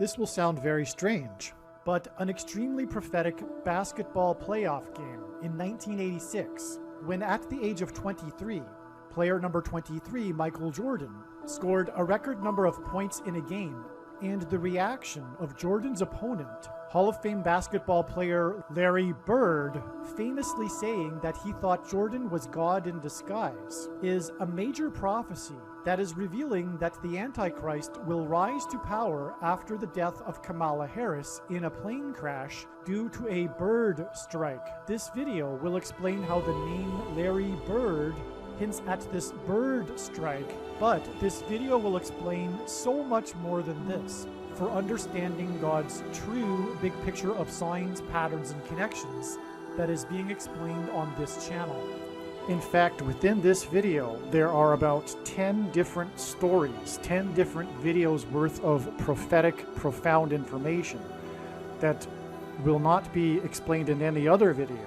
This will sound very strange, but an extremely prophetic basketball playoff game in 1986, when at the age of 23, player number 23, Michael Jordan, scored a record number of points in a game, and the reaction of Jordan's opponent, Hall of Fame basketball player Larry Bird, famously saying that he thought Jordan was God in disguise, is a major prophecy that is revealing that the Antichrist will rise to power after the death of Kamala Harris in a plane crash due to a bird strike. This video will explain how the name Larry Bird hints at this bird strike, but this video will explain so much more than this for understanding God's true big picture of signs, patterns, and connections that is being explained on this channel. In fact, within this video, there are about 10 different stories, 10 different videos worth of prophetic, profound information that will not be explained in any other video,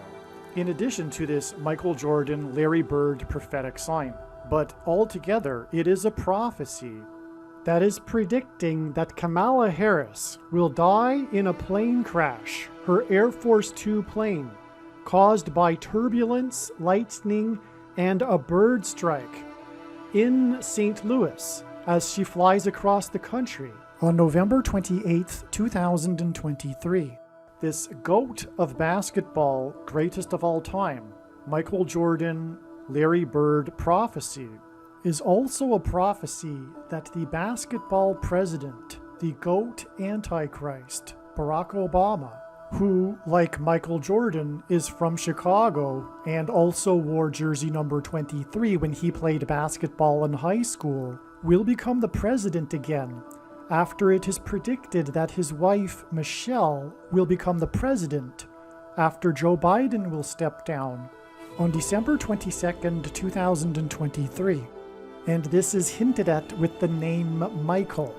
in addition to this Michael Jordan, Larry Bird prophetic sign. But altogether, it is a prophecy that is predicting that Kamala Harris will die in a plane crash, her Air Force Two plane, caused by turbulence, lightning, and a bird strike in St. Louis as she flies across the country on November 28, 2023. This GOAT of basketball, greatest of all time, Michael Jordan, Larry Bird prophecy, is also a prophecy that the basketball president, the GOAT Antichrist, Barack Obama, who, like Michael Jordan, is from Chicago and also wore jersey number 23 when he played basketball in high school, will become the president again after it is predicted that his wife, Michelle, will become the president after Joe Biden will step down on December 22nd, 2023. And this is hinted at with the name Michael.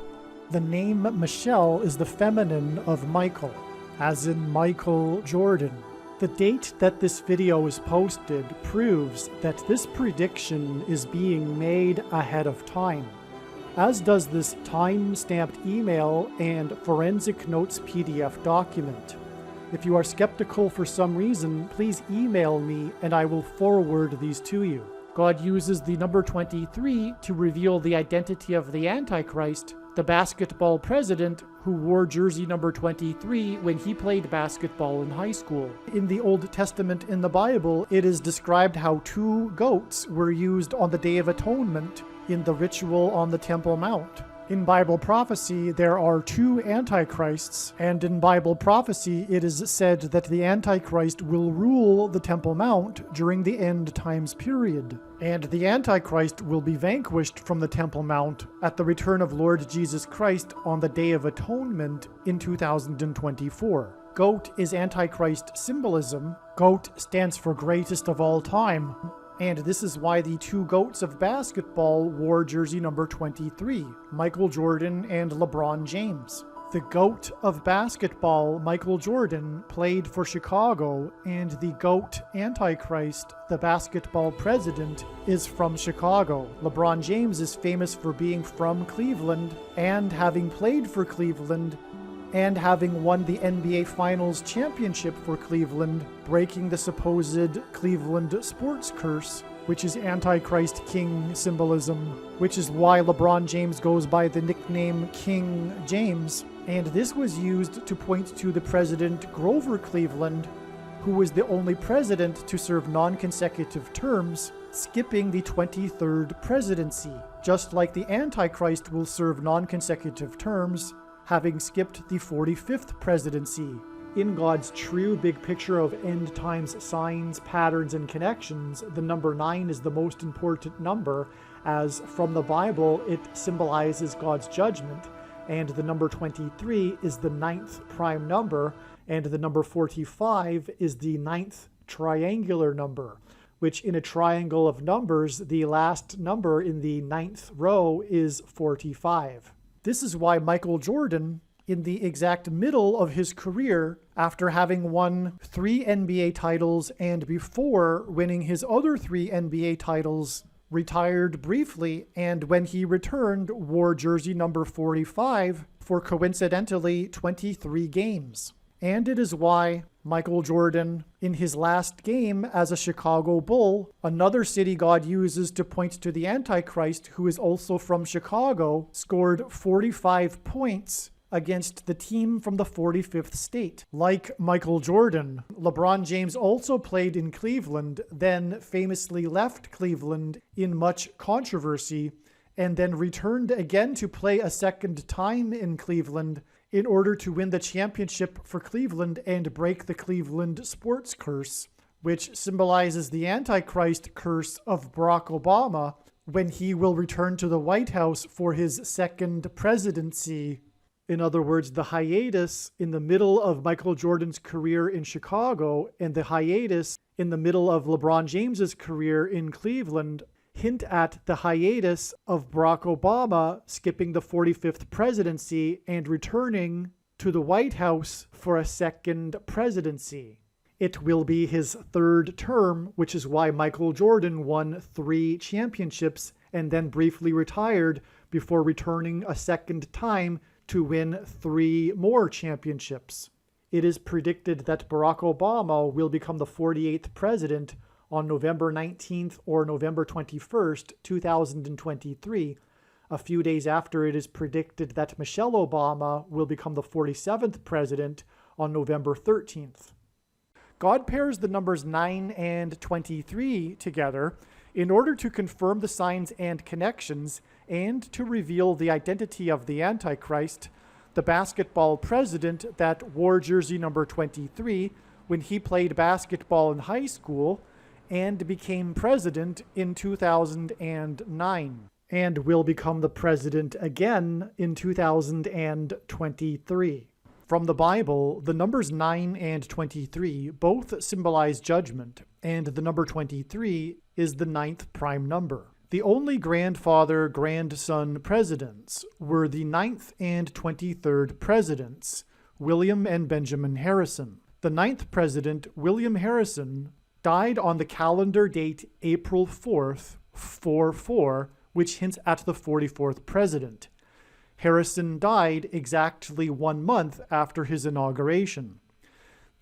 The name Michelle is the feminine of Michael, as in Michael Jordan. The date that this video is posted proves that this prediction is being made ahead of time, as does this time-stamped email and forensic notes PDF document. If you are skeptical for some reason, please email me and I will forward these to you. God uses the number 23 to reveal the identity of the Antichrist, the basketball president who wore jersey number 23 when he played basketball in high school. In the Old Testament in the Bible, it is described how two goats were used on the Day of Atonement in the ritual on the Temple Mount. In Bible prophecy, there are two antichrists, and in Bible prophecy, it is said that the Antichrist will rule the Temple Mount during the end times period, and the Antichrist will be vanquished from the Temple Mount at the return of Lord Jesus Christ on the Day of Atonement in 2024. Goat is Antichrist symbolism. Goat stands for greatest of all time. And this is why the two GOATs of basketball wore jersey number 23, Michael Jordan and LeBron James. The GOAT of basketball, Michael Jordan, played for Chicago, and the GOAT Antichrist, the basketball president, is from Chicago. LeBron James is famous for being from Cleveland and having played for Cleveland and having won the NBA Finals championship for Cleveland, breaking the supposed Cleveland sports curse, which is Antichrist King symbolism, which is why LeBron James goes by the nickname King James. And this was used to point to the president Grover Cleveland, who was the only president to serve non-consecutive terms, skipping the 23rd presidency, just like the Antichrist will serve non-consecutive terms, having skipped the 45th presidency. In God's true big picture of end times signs, patterns, and connections, the number 9 is the most important number, as from the Bible it symbolizes God's judgment, and the number 23 is the 9th prime number, and the number 45 is the 9th triangular number, which in a triangle of numbers, the last number in the 9th row is 45. This is why Michael Jordan, in the exact middle of his career, after having won 3 NBA titles and before winning his other 3 NBA titles, retired briefly, and when he returned, wore jersey number 45 for coincidentally 23 games. And it is why Michael Jordan, in his last game as a Chicago Bull, another city God uses to point to the Antichrist, who is also from Chicago, scored 45 points against the team from the 45th state. Like Michael Jordan, LeBron James also played in Cleveland, then famously left Cleveland in much controversy, and then returned again to play a second time in Cleveland in order to win the championship for Cleveland and break the Cleveland sports curse, which symbolizes the Antichrist curse of Barack Obama when he will return to the White House for his second presidency. In other words, the hiatus in the middle of Michael Jordan's career in Chicago and the hiatus in the middle of LeBron James's career in Cleveland hint at the hiatus of Barack Obama skipping the 45th presidency and returning to the White House for a second presidency. It will be his third term, which is why Michael Jordan won 3 championships and then briefly retired before returning a second time to win 3 more championships. It is predicted that Barack Obama will become the 48th president on November 19th or November 21st, 2023, a few days after it is predicted that Michelle Obama will become the 47th president on November 13th. God pairs the numbers 9 and 23 together in order to confirm the signs and connections and to reveal the identity of the Antichrist, the basketball president that wore jersey number 23 when he played basketball in high school and became president in 2009, and will become the president again in 2023. From the Bible, the numbers 9 and 23 both symbolize judgment, and the number 23 is the 9th prime number. The only grandfather-grandson presidents were the 9th and 23rd presidents, William and Benjamin Harrison. The 9th president, William Harrison, died on the calendar date April 4th, 44, which hints at the 44th president. Harrison died exactly 1 month after his inauguration.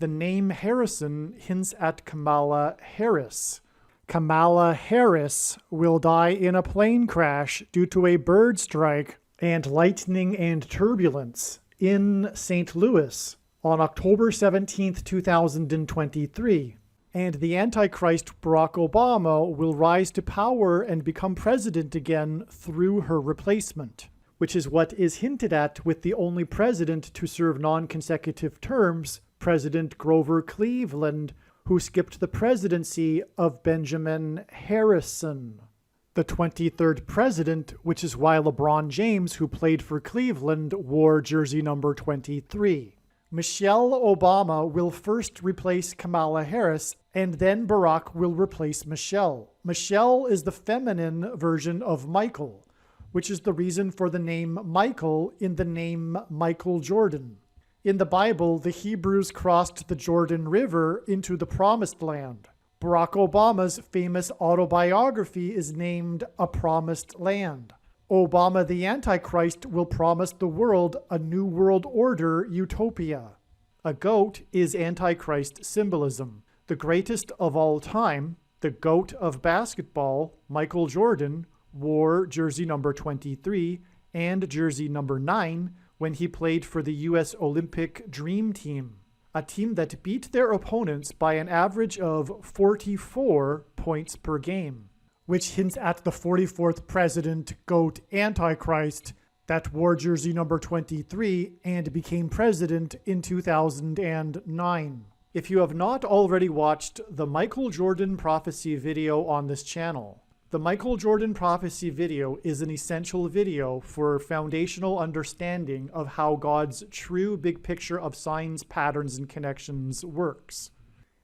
The name Harrison hints at Kamala Harris. Kamala Harris will die in a plane crash due to a bird strike and lightning and turbulence in St. Louis on October 17, 2023. And the Antichrist Barack Obama will rise to power and become president again through her replacement, which is what is hinted at with the only president to serve non-consecutive terms, President Grover Cleveland, who skipped the presidency of Benjamin Harrison. The 23rd president, which is why LeBron James, who played for Cleveland, wore jersey number 23. Michelle Obama will first replace Kamala Harris, and then Barack will replace Michelle. Michelle is the feminine version of Michael, which is the reason for the name Michael in the name Michael Jordan. In the Bible, the Hebrews crossed the Jordan River into the Promised Land. Barack Obama's famous autobiography is named A Promised Land. Obama the Antichrist will promise the world a new world order utopia. A goat is Antichrist symbolism. The greatest of all time, the GOAT of basketball, Michael Jordan, wore jersey number 23 and jersey number 9 when he played for the U.S. Olympic Dream Team, a team that beat their opponents by an average of 44 points per game, which hints at the 44th president, GOAT Antichrist, that wore jersey number 23 and became president in 2009. If you have not already watched the Michael Jordan prophecy video on this channel, the Michael Jordan prophecy video is an essential video for foundational understanding of how God's true big picture of signs, patterns, and connections works.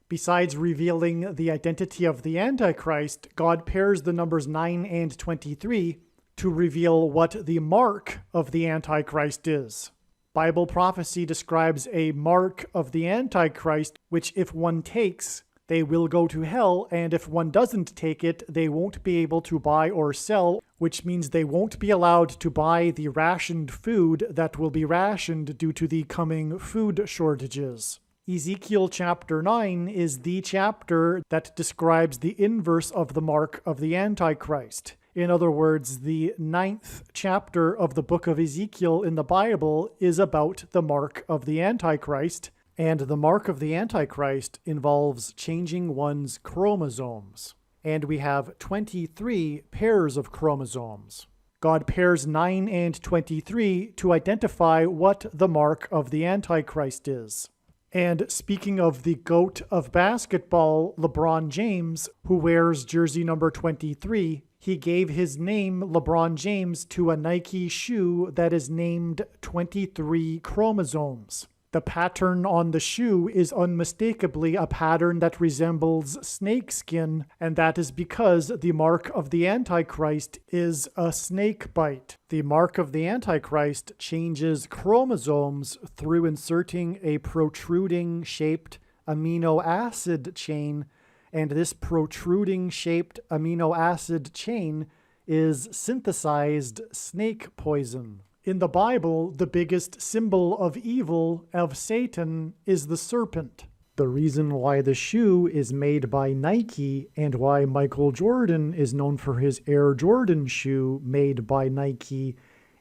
Besides revealing the identity of the Antichrist, God pairs the numbers 9 and 23 to reveal what the mark of the Antichrist is. Bible prophecy describes a mark of the Antichrist, which if one takes, they will go to hell, and if one doesn't take it, they won't be able to buy or sell which means they won't be allowed to buy the rationed food that will be rationed due to the coming food shortages. Ezekiel chapter 9 is the chapter that describes the inverse of the mark of the Antichrist. In other words, the 9th chapter of the book of Ezekiel in the Bible is about the mark of the Antichrist, and the mark of the Antichrist involves changing one's chromosomes. And we have 23 pairs of chromosomes. God pairs 9 and 23 to identify what the mark of the Antichrist is. And speaking of the GOAT of basketball, LeBron James, who wears jersey number 23, he gave his name, LeBron James, to a Nike shoe that is named 23 chromosomes. The pattern on the shoe is unmistakably a pattern that resembles snakeskin, and that is because the mark of the Antichrist is a snake bite. The mark of the Antichrist changes chromosomes through inserting a protruding-shaped amino acid chain, and this protruding-shaped amino acid chain is synthesized snake poison. In the Bible, the biggest symbol of evil, of Satan, is the serpent. The reason why the shoe is made by Nike and why Michael Jordan is known for his Air Jordan shoe made by Nike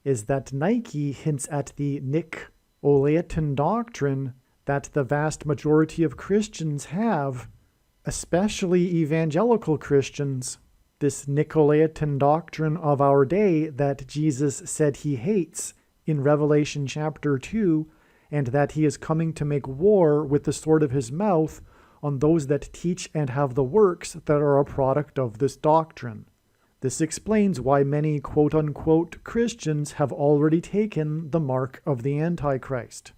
is that Nike hints at the Nicolaitan doctrine that the vast majority of Christians have, especially evangelical Christians. This Nicolaitan doctrine of our day that Jesus said he hates in Revelation chapter 2, and that he is coming to make war with the sword of his mouth on those that teach and have the works that are a product of this doctrine. This explains why many quote-unquote Christians have already taken the mark of the Antichrist.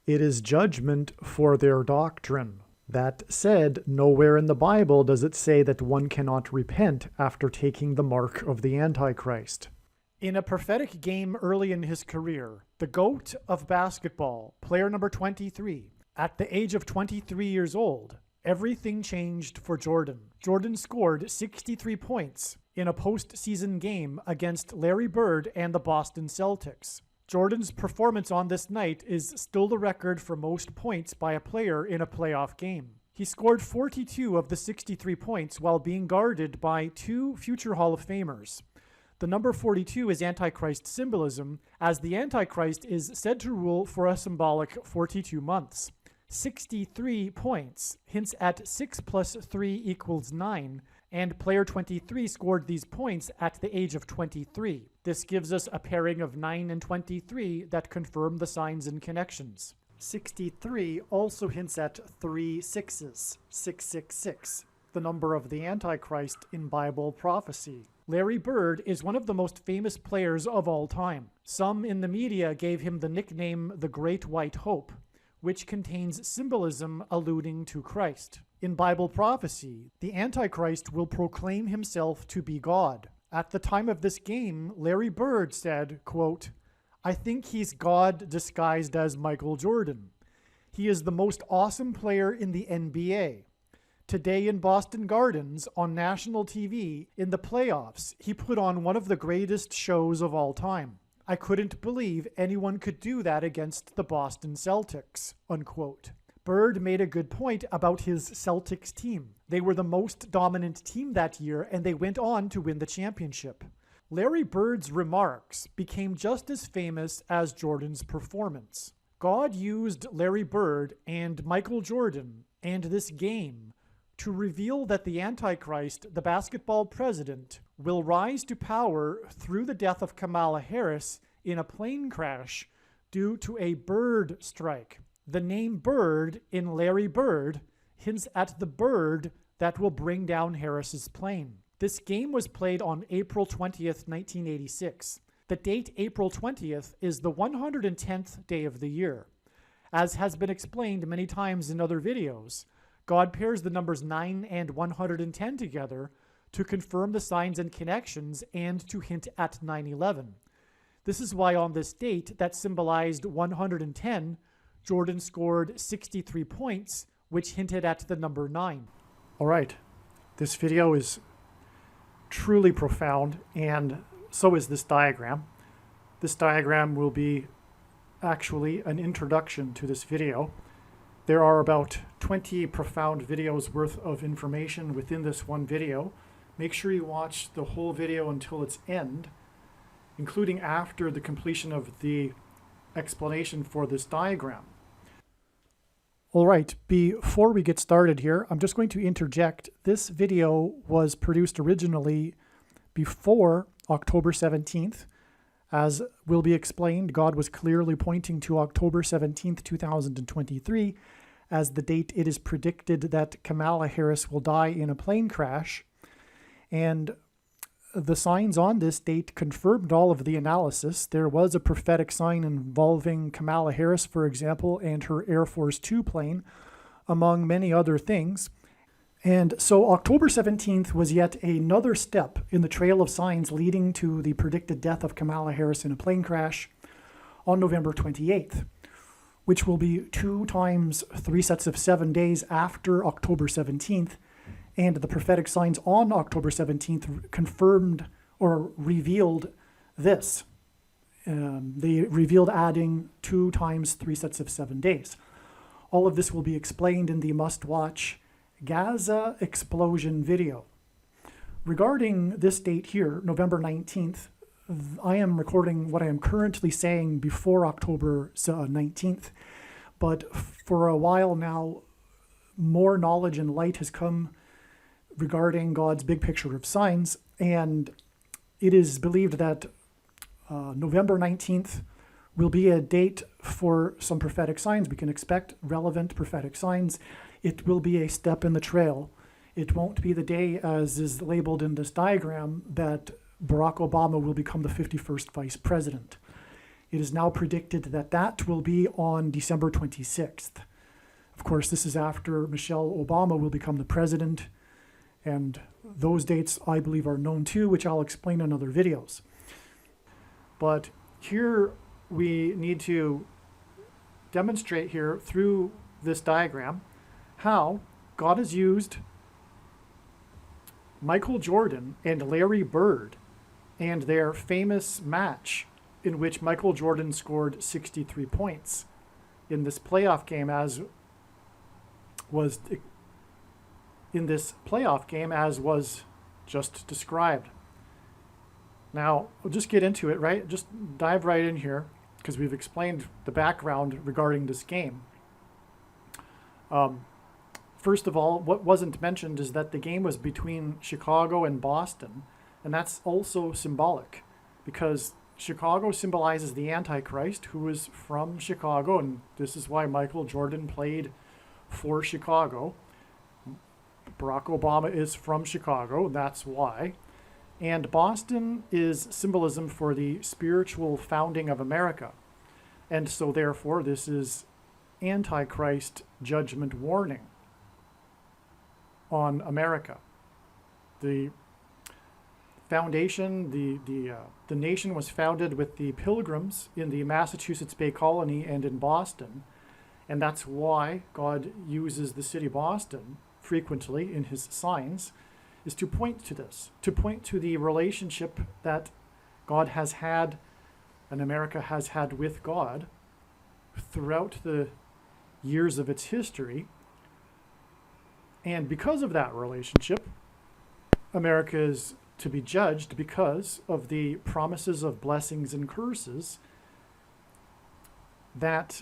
It is judgment for their doctrine. That said, nowhere in the Bible does it say that one cannot repent after taking the mark of the Antichrist. In a prophetic game early in his career, the GOAT of basketball, player number 23, at the age of 23 years old, everything changed for Jordan. Jordan scored 63 points in a postseason game against Larry Bird and the Boston Celtics. Jordan's performance on this night is still the record for most points by a player in a playoff game. He scored 42 of the 63 points while being guarded by two future Hall of Famers. The number 42 is Antichrist symbolism, as the Antichrist is said to rule for a symbolic 42 months. 63 points hints at 6 plus 3 equals 9, and player 23 scored these points at the age of 23. This gives us a pairing of 9 and 23 that confirm the signs and connections. 63 also hints at 3 sixes, 666, the number of the Antichrist in Bible prophecy. Larry Bird is one of the most famous players of all time. Some in the media gave him the nickname the Great White Hope, which contains symbolism alluding to Christ. In Bible prophecy, the Antichrist will proclaim himself to be God. At the time of this game, Larry Bird said, quote, "I think he's God disguised as Michael Jordan. He is the most awesome player in the NBA. Today in Boston Gardens, on national TV, in the playoffs, he put on one of the greatest shows of all time. I couldn't believe anyone could do that against the Boston Celtics," unquote. Bird made a good point about his Celtics team. They were the most dominant team that year, and they went on to win the championship. Larry Bird's remarks became just as famous as Jordan's performance. God used Larry Bird and Michael Jordan and this game to reveal that the Antichrist, the basketball president, will rise to power through the death of Kamala Harris in a plane crash due to a bird strike. The name Bird in Larry Bird hints at the bird that will bring down Harris's plane. This game was played on April 20th, 1986. The date April 20th is the 110th day of the year. As has been explained many times in other videos, God pairs the numbers 9 and 110 together to confirm the signs and connections and to hint at 9/11. This is why on this date that symbolized 110, Jordan scored 63 points, which hinted at the number 9. All right, this video is truly profound, and so is this diagram. This diagram will be actually an introduction to this video. There are about 20 profound videos worth of information within this one video. Make sure you watch the whole video until its end, including after the completion of the explanation for this diagram. All right, before we get started here, I'm just going to interject. This video was produced originally before October 17th. As will be explained, God was clearly pointing to October 17th, 2023 as the date it is predicted that Kamala Harris will die in a plane crash. And the signs on this date confirmed all of the analysis. There was a prophetic sign involving Kamala Harris, for example, and her Air Force Two plane, among many other things. And so October 17th was yet another step in the trail of signs leading to the predicted death of Kamala Harris in a plane crash on November 28th, which will be 2 times 3 sets of 7 days after October 17th. And the prophetic signs on October 17th confirmed or revealed this. They revealed adding 2 times 3 sets of 7 days. All of this will be explained in the must-watch Gaza explosion video. Regarding this date here, November 19th, I am recording what I am currently saying before October 19th. But for a while now, more knowledge and light has come regarding God's big picture of signs, and it is believed that November 19th will be a date for some prophetic signs. We can expect relevant prophetic signs. It will be a step in the trail. It won't be the day, as is labeled in this diagram, that Barack Obama will become the 51st vice president. It is now predicted that that will be on December 26th. Of course, this is after Michelle Obama will become the president. And those dates, I believe, are known too, which I'll explain in other videos. But here we need to demonstrate here through this diagram how God has used Michael Jordan and Larry Bird and their famous match in which Michael Jordan scored 63 points in this playoff game, as was just described. Now, we'll just get into it, right? Just dive right in here, because we've explained the background regarding this game. First of all, what wasn't mentioned is that the game was between Chicago and Boston, and that's also symbolic, because Chicago symbolizes the Antichrist, who is from Chicago, and this is why Michael Jordan played for Chicago. Barack Obama is from Chicago, that's why. And Boston is symbolism for the spiritual founding of America. And so therefore, this is Antichrist judgment warning on America. The foundation, the nation was founded with the Pilgrims in the Massachusetts Bay Colony and in Boston. And that's why God uses the city Boston frequently in his signs, is to point to this, to point to the relationship that God has had and America has had with God throughout the years of its history. And because of that relationship, America is to be judged because of the promises of blessings and curses. That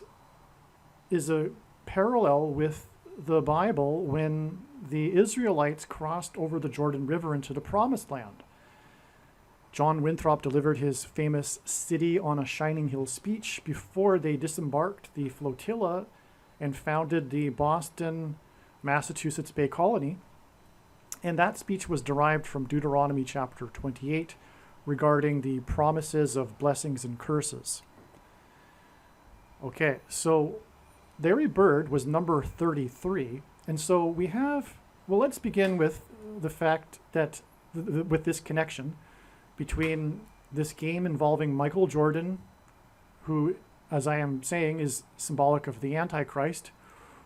is a parallel with the Bible when the Israelites crossed over the Jordan River into the Promised Land. John Winthrop delivered his famous City on a Shining Hill speech before they disembarked the flotilla and founded the Boston, Massachusetts Bay Colony. And that speech was derived from Deuteronomy chapter 28 regarding the promises of blessings and curses. Okay, so Larry Bird was number 33. And so we have, well, let's begin with the fact that, with this connection between this game involving Michael Jordan, who, as I am saying, is symbolic of the Antichrist,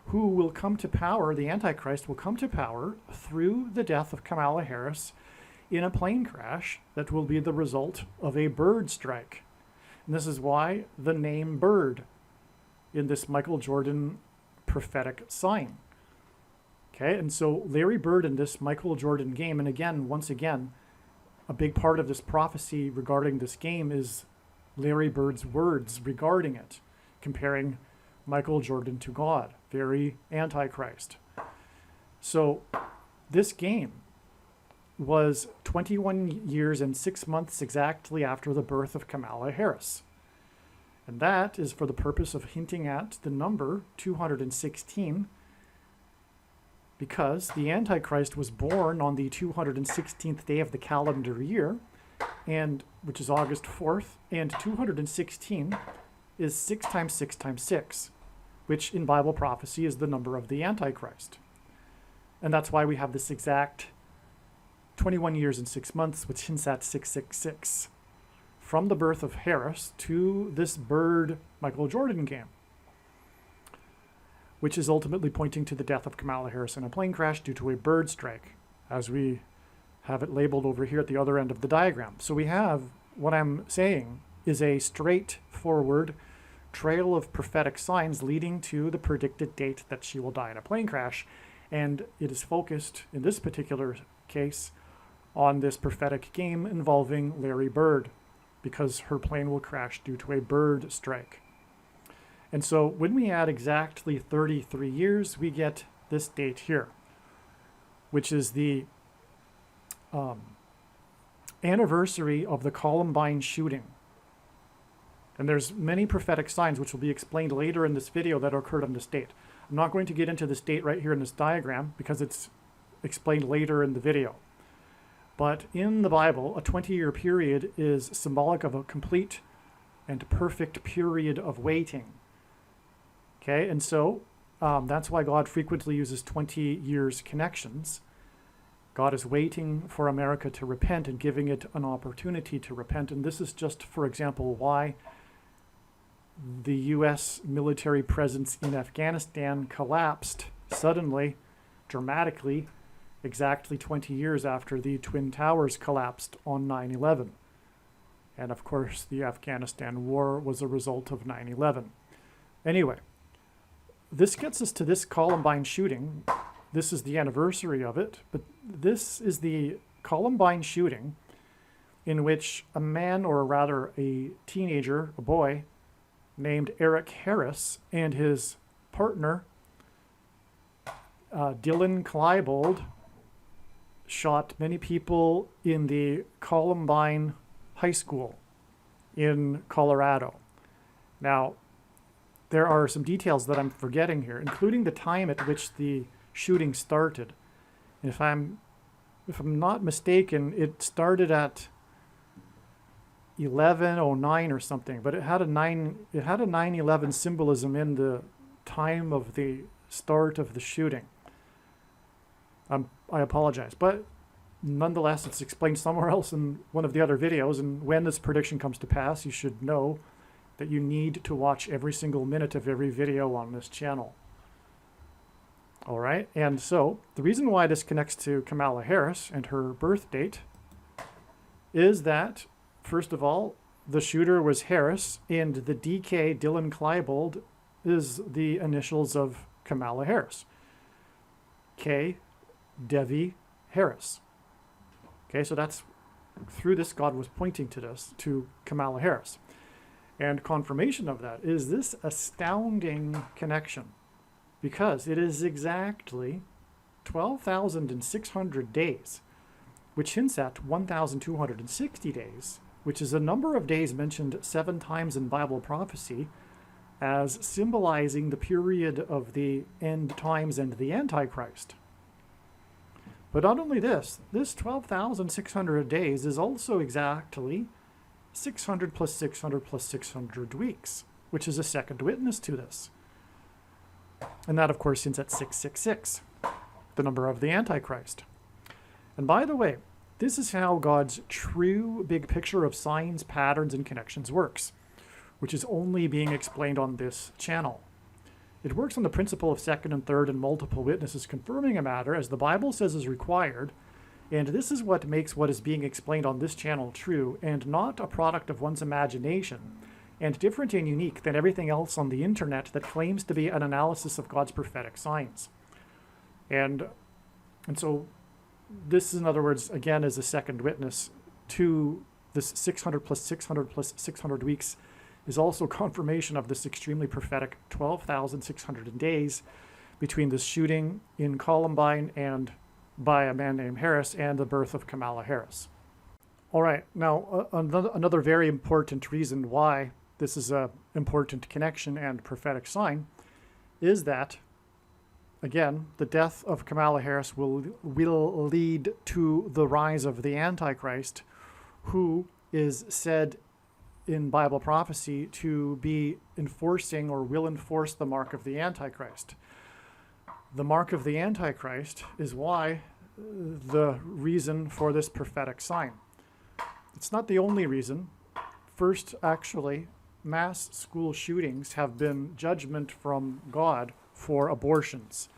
who will come to power, the Antichrist will come to power through the death of Kamala Harris in a plane crash that will be the result of a bird strike. And this is why the name bird in this Michael Jordan prophetic sign. Okay, and so Larry Bird in this Michael Jordan game, and again, once again, a big part of this prophecy regarding this game is Larry Bird's words regarding it, comparing Michael Jordan to God, very antichrist. So this game was 21 years and 6 months exactly after the birth of Kamala Harris. And that is for the purpose of hinting at the number 216, because the Antichrist was born on the 216th day of the calendar year, and which is August 4th, and 216 is 6 times 6 times 6, which in Bible prophecy is the number of the Antichrist. And that's why we have this exact 21 years and 6 months, which hints at 666, from the birth of Harris to this bird Michael Jordan game, which is ultimately pointing to the death of Kamala Harris in a plane crash due to a bird strike, as we have it labeled over here at the other end of the diagram. So we have, what I'm saying is a straightforward trail of prophetic signs leading to the predicted date that she will die in a plane crash. And it is focused, in this particular case, on this prophetic game involving Larry Bird, because her plane will crash due to a bird strike. And so when we add exactly 33 years, we get this date here, which is the anniversary of the Columbine shooting. And there's many prophetic signs which will be explained later in this video that occurred on this date. I'm not going to get into this date right here in this diagram because it's explained later in the video. But in the Bible, a 20-year period is symbolic of a complete and perfect period of waiting. Okay, and so that's why God frequently uses 20 years connections. God is waiting for America to repent and giving it an opportunity to repent. And this is just, for example, why the U.S. military presence in Afghanistan collapsed suddenly, dramatically, exactly 20 years after the Twin Towers collapsed on 9/11. And of course, the Afghanistan war was a result of 9/11. Anyway, this gets us to this Columbine shooting. This is the anniversary of it, but this is the Columbine shooting in which a man, or rather a teenager, a boy, named Eric Harris and his partner, Dylan Klebold, shot many people in the Columbine High School in Colorado. Now, there are some details that I'm forgetting here, including the time at which the shooting started. If I'm not mistaken, it started at 11:09 or something, but it had a 9/11 symbolism in the time of the start of the shooting. I apologize, but nonetheless, it's explained somewhere else in one of the other videos, and when this prediction comes to pass, you should know that you need to watch every single minute of every video on this channel. All right, and so the reason why this connects to Kamala Harris and her birth date is that, first of all, the shooter was Harris, and the DK, Dylan Klebold, is the initials of Kamala Harris. K. Devi Harris. Okay, so that's, through this, God was pointing to this, to Kamala Harris. And confirmation of that is this astounding connection, because it is exactly 12,600 days, which hints at 1,260 days, which is a number of days mentioned 7 times in Bible prophecy as symbolizing the period of the end times and the Antichrist. But not only this 12,600 days is also exactly 600 plus 600 plus 600 weeks, which is a second witness to this. And that, of course, hints at 666, the number of the Antichrist. And by the way, this is how God's true big picture of signs, patterns, and connections works, which is only being explained on this channel. It works on the principle of second and third and multiple witnesses confirming a matter, as the Bible says is required, And this is what makes what is being explained on this channel true and not a product of one's imagination, and different and unique than everything else on the internet that claims to be an analysis of God's prophetic signs. And so this, in other words, again, is a second witness to this 600 plus 600 plus 600 weeks is also confirmation of this extremely prophetic 12,600 days between the shooting in Columbine and by a man named Harris and the birth of Kamala Harris. All right, now another very important reason why this is an important connection and prophetic sign is that, again, the death of Kamala Harris will lead to the rise of the Antichrist, who is said in Bible prophecy to be enforcing or will enforce the mark of the Antichrist. The mark of the Antichrist is why the reason for this prophetic sign. It's not the only reason. First, actually, mass school shootings have been judgment from God for abortions.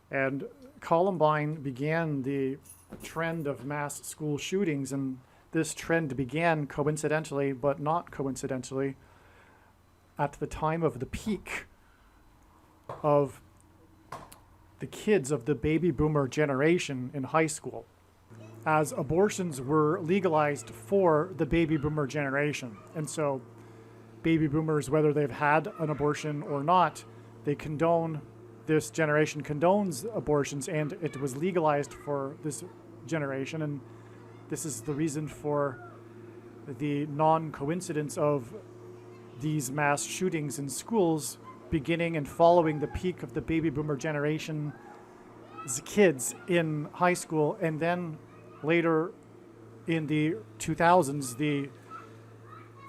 And Columbine began the trend of mass school shootings, and this trend began coincidentally, but not coincidentally, at the time of the peak of the kids of the baby boomer generation in high school, as abortions were legalized for the baby boomer generation. And so baby boomers, whether they've had an abortion or not, they condone, this generation condones abortions, and it was legalized for this generation. And this is the reason for the non-coincidence of these mass shootings in schools beginning and following the peak of the baby boomer generation's kids in high school, and then later in the 2000s, the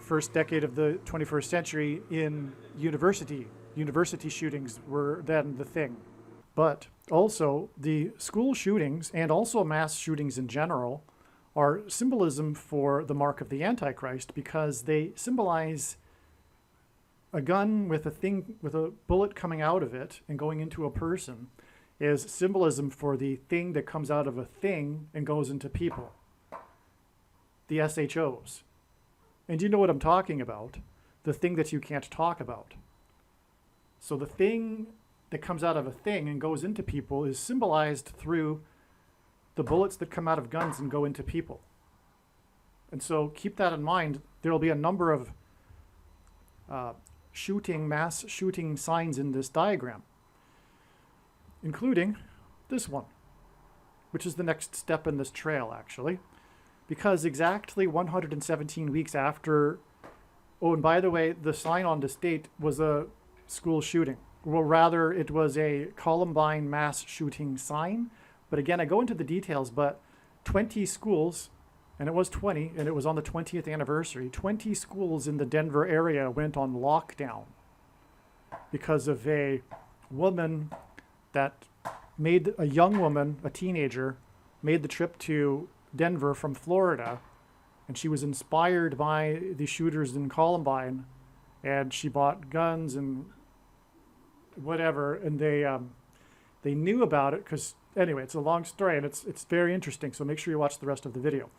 first decade of the 21st century, in university shootings were then the thing. But also the school shootings and also mass shootings in general are symbolism for the mark of the Antichrist, because they symbolize a gun with a bullet coming out of it and going into a person is symbolism for the thing that comes out of a thing and goes into people, the SHOs. And you know what I'm talking about, the thing that you can't talk about. So the thing that comes out of a thing and goes into people is symbolized through the bullets that come out of guns and go into people. And so keep that in mind. There will be a number of mass shooting signs in this diagram, including this one, which is the next step in this trail, actually, because exactly 117 weeks after, oh, and by the way, the sign on this date was a school shooting. Well, rather, it was a Columbine mass shooting sign. But again, I go into the details, but 20 schools, and it was 20, and it was on the 20th anniversary, 20 schools in the Denver area went on lockdown because of a woman that made, a young woman, a teenager, made the trip to Denver from Florida, and she was inspired by the shooters in Columbine, and she bought guns and whatever, and they knew about it because, anyway, it's a long story, and it's very interesting, so make sure you watch the rest of the video.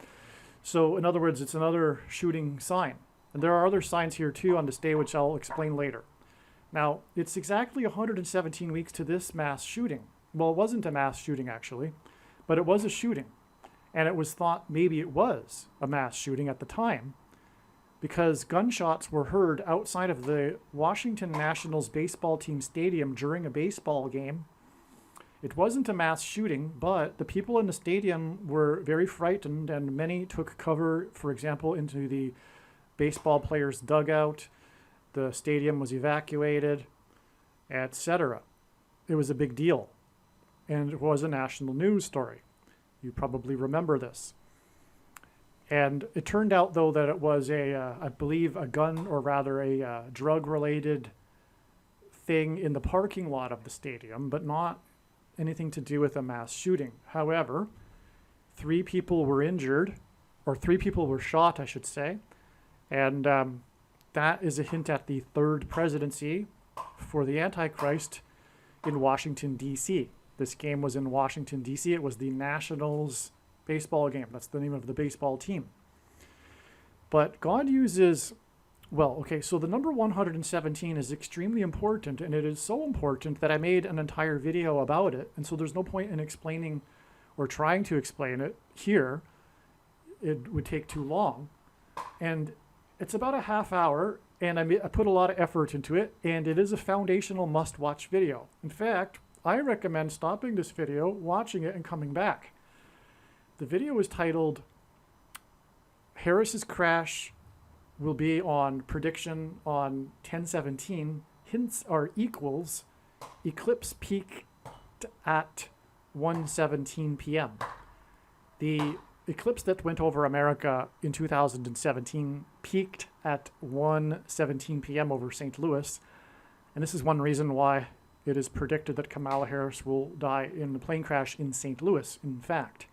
So in other words, it's another shooting sign. And there are other signs here too on this day, which I'll explain later. Now, it's exactly 117 weeks to this mass shooting. Well, it wasn't a mass shooting actually, but it was a shooting. And it was thought maybe it was a mass shooting at the time, because gunshots were heard outside of the Washington Nationals baseball team stadium during a baseball game. It wasn't a mass shooting, but the people in the stadium were very frightened, and many took cover, for example, into the baseball players' dugout. The stadium was evacuated, etc. It was a big deal, and it was a national news story. You probably remember this. And it turned out, though, that it was I believe, a gun, or rather a drug-related thing in the parking lot of the stadium, but not anything to do with a mass shooting. However, 3 people were injured, or 3 people were shot, I should say, and that is a hint at the third presidency for the Antichrist in Washington, D.C. This game was in Washington, D.C. It was the Nationals baseball game. That's the name of the baseball team. But God uses, well, okay, so the number 117 is extremely important, and it is so important that I made an entire video about it. And so there's no point in explaining or trying to explain it here. It would take too long. And it's about a half hour, and I put a lot of effort into it, and it is a foundational must-watch video. In fact, I recommend stopping this video, watching it, and coming back. The video is titled, Harris's Crash will be on prediction on 10/17, hints are equals, eclipse peaked at 1:17 p.m. The eclipse that went over America in 2017 peaked at 1:17 p.m. over St. Louis, and this is one reason why it is predicted that Kamala Harris will die in the plane crash in St. Louis, in fact.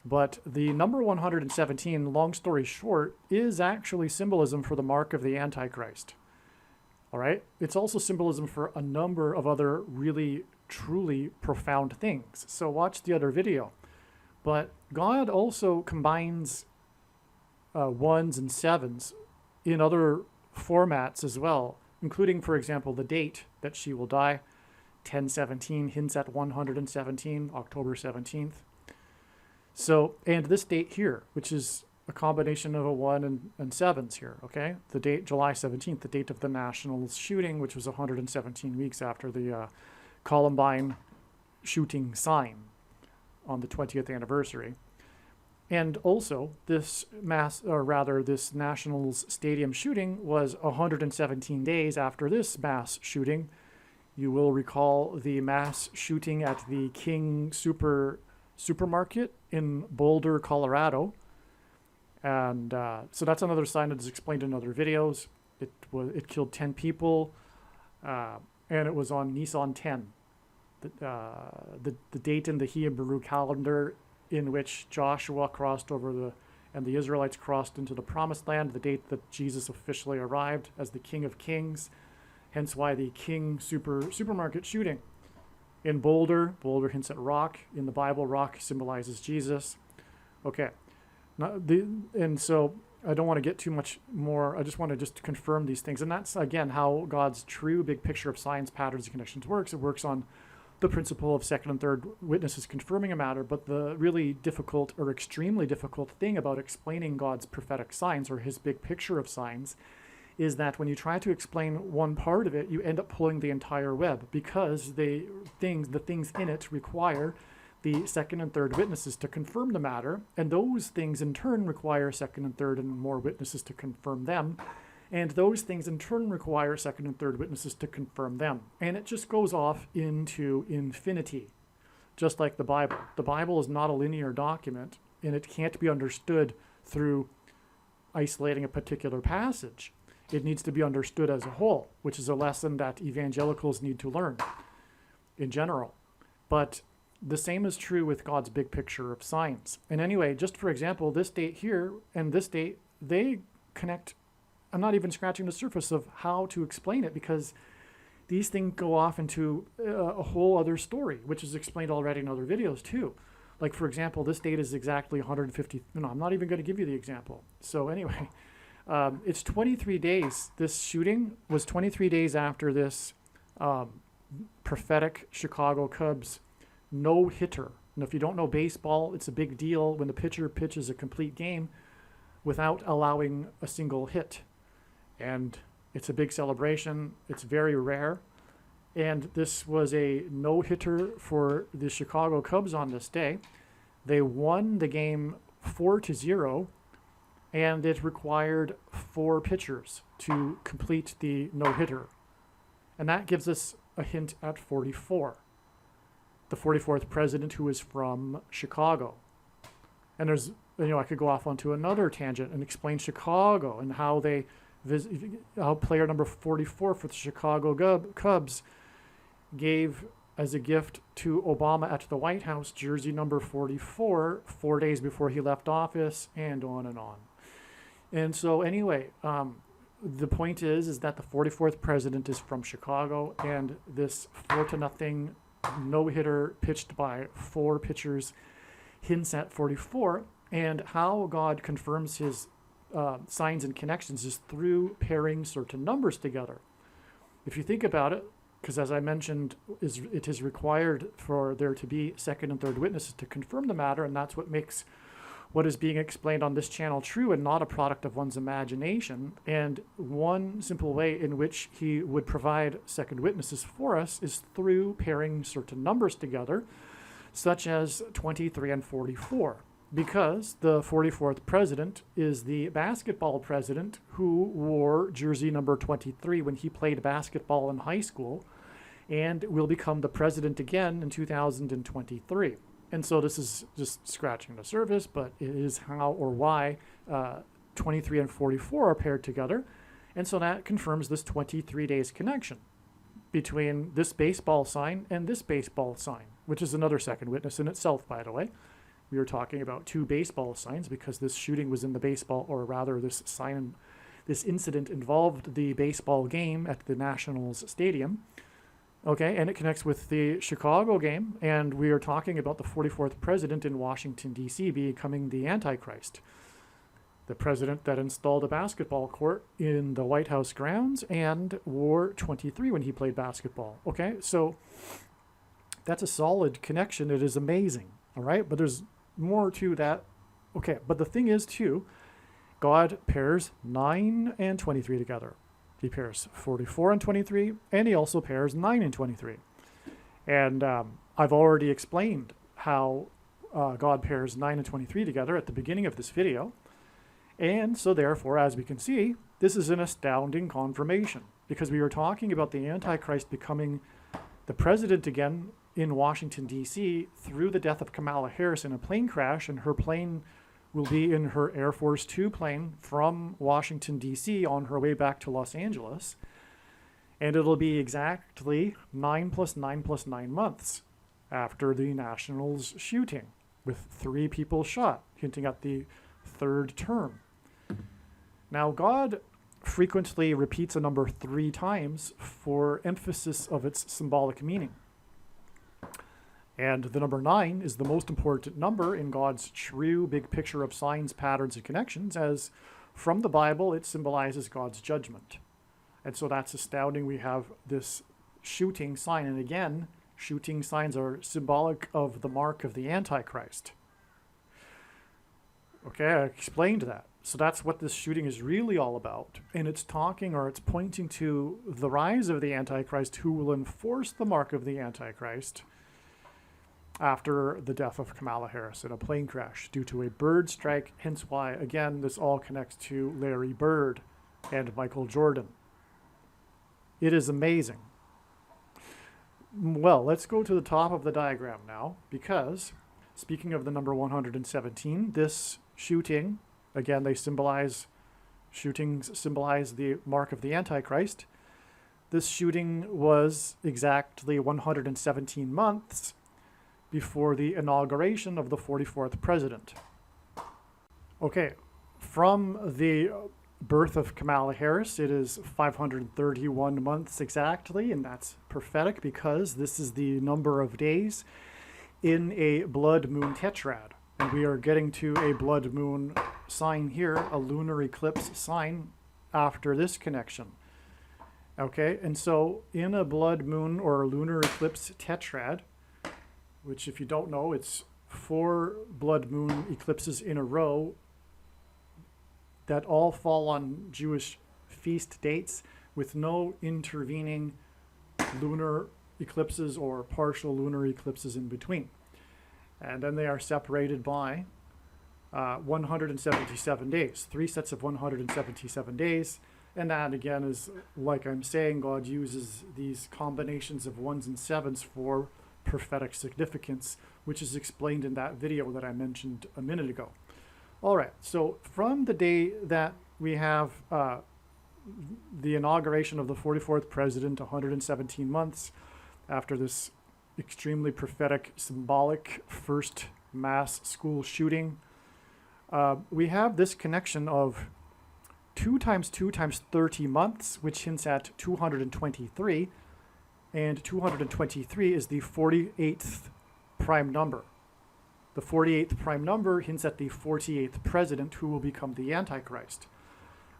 But the number 117, long story short, is actually symbolism for the mark of the Antichrist. All right? It's also symbolism for a number of other really, truly profound things. So watch the other video. But God also combines ones and sevens in other formats as well, including, for example, the date that she will die. 10/17 hints at 117, October 17th. So, and this date here, which is a combination of a 1 and sevens here, okay? The date, July 17th, the date of the Nationals shooting, which was 117 weeks after the Columbine shooting sign on the 20th anniversary. And also, this this Nationals stadium shooting was 117 days after this mass shooting. You will recall the mass shooting at the King Supermarket in Boulder, Colorado. And so that's another sign that is explained in other videos. It killed 10 people, and it was on Nisan 10. The date in the Hebrew calendar in which Joshua crossed over and the Israelites crossed into the Promised Land, the date that Jesus officially arrived as the King of Kings, hence why the King Supermarket shooting. In Boulder hints at rock. In the Bible, rock symbolizes Jesus. Okay, and so I don't want to get too much more. I just want to just confirm these things. And that's, again, how God's true big picture of signs, patterns, and connections works. It works on the principle of second and third witnesses confirming a matter, but the really difficult or extremely difficult thing about explaining God's prophetic signs or his big picture of signs is that when you try to explain one part of it, you end up pulling the entire web, because the things in it require the second and third witnesses to confirm the matter, and those things in turn require second and third and more witnesses to confirm them, and those things in turn require second and third witnesses to confirm them. And it just goes off into infinity, just like the Bible. The Bible is not a linear document, and it can't be understood through isolating a particular passage. It needs to be understood as a whole, which is a lesson that evangelicals need to learn in general. But the same is true with God's big picture of signs. And anyway, just for example, this date here and this date, they connect. I'm not even scratching the surface of how to explain it, because these things go off into a whole other story, which is explained already in other videos too. Like, for example, this date is exactly 150. No, I'm not even going to give you the example. So anyway, it's 23 days. This shooting was 23 days after this prophetic Chicago Cubs no-hitter. And if you don't know baseball, it's a big deal when the pitcher pitches a complete game without allowing a single hit. And it's a big celebration. It's very rare. And this was a no-hitter for the Chicago Cubs on this day. They won the game 4-0, and it required 4 pitchers to complete the no-hitter. And that gives us a hint at 44, the 44th president, who is from Chicago. And there's, I could go off onto another tangent and explain Chicago and how how player number 44 for the Chicago Cubs gave as a gift to Obama at the White House jersey number 44 4 days before he left office, and on and on. And so anyway, the point is that the 44th president is from Chicago, and this 4-0 no-hitter pitched by 4 pitchers hints at 44, and how God confirms his signs and connections is through pairing certain numbers together. If you think about it, because as I mentioned, it is required for there to be second and third witnesses to confirm the matter, and that's what makes what is being explained on this channel true and not a product of one's imagination. And one simple way in which he would provide second witnesses for us is through pairing certain numbers together, such as 23 and 44. Because the 44th president is the basketball president who wore jersey number 23 when he played basketball in high school, and will become the president again in 2023. And so this is just scratching the surface, but it is how or why 23 and 44 are paired together. And so that confirms this 23 days connection between this baseball sign and this baseball sign, which is another second witness in itself, by the way. We were talking about two baseball signs because this shooting was in the baseball, or rather this incident involved the baseball game at the Nationals Stadium. Okay, and it connects with the Chicago game, and we are talking about the 44th president in Washington, D.C. becoming the Antichrist. The president that installed a basketball court in the White House grounds and wore 23 when he played basketball. Okay, so that's a solid connection. It is amazing, all right? But there's more to that. Okay, but the thing is, too, God pairs 9 and 23 together. He pairs 44 and 23, and he also pairs 9 and 23. And I've already explained how God pairs 9 and 23 together at the beginning of this video. And so therefore, as we can see, this is an astounding confirmation, because we were talking about the Antichrist becoming the president again in Washington, D.C. through the death of Kamala Harris in a plane crash, and her plane will be in her Air Force Two plane from Washington, D.C. on her way back to Los Angeles. And it'll be exactly 9 plus 9 plus 9 months after the Nationals shooting, with 3 people shot, hinting at the third term. Now, God frequently repeats a number 3 times for emphasis of its symbolic meaning. And the number 9 is the most important number in God's true big picture of signs, patterns, and connections, as from the Bible, it symbolizes God's judgment. And so that's astounding. We have this shooting sign. And again, shooting signs are symbolic of the mark of the Antichrist. Okay, I explained that. So that's what this shooting is really all about. And it's talking, or it's pointing to the rise of the Antichrist, who will enforce the mark of the Antichrist after the death of Kamala Harris in a plane crash due to a bird strike, hence why, again, this all connects to Larry Bird and Michael Jordan. It is amazing. Well, let's go to the top of the diagram now, because speaking of the number 117, this shooting, again, shootings symbolize the mark of the Antichrist. This shooting was exactly 117 months before the inauguration of the 44th president. Okay, from the birth of Kamala Harris, it is 531 months exactly, and that's prophetic because this is the number of days in a blood moon tetrad. And we are getting to a blood moon sign here, a lunar eclipse sign after this connection. Okay, and so in a blood moon or lunar eclipse tetrad, which if you don't know, it's 4 blood moon eclipses in a row that all fall on Jewish feast dates with no intervening lunar eclipses or partial lunar eclipses in between. And then they are separated by 177 days, 3 sets of 177 days. And that again is, like I'm saying, God uses these combinations of 1s and 7s for prophetic significance, which is explained in that video that I mentioned a minute ago. All right, so from the day that we have the inauguration of the 44th president, 117 months after this extremely prophetic, symbolic first mass school shooting, we have this connection of 2 times 2 times 30 months, which hints at 223. And 223 is the 48th prime number. The 48th prime number hints at the 48th president who will become the Antichrist.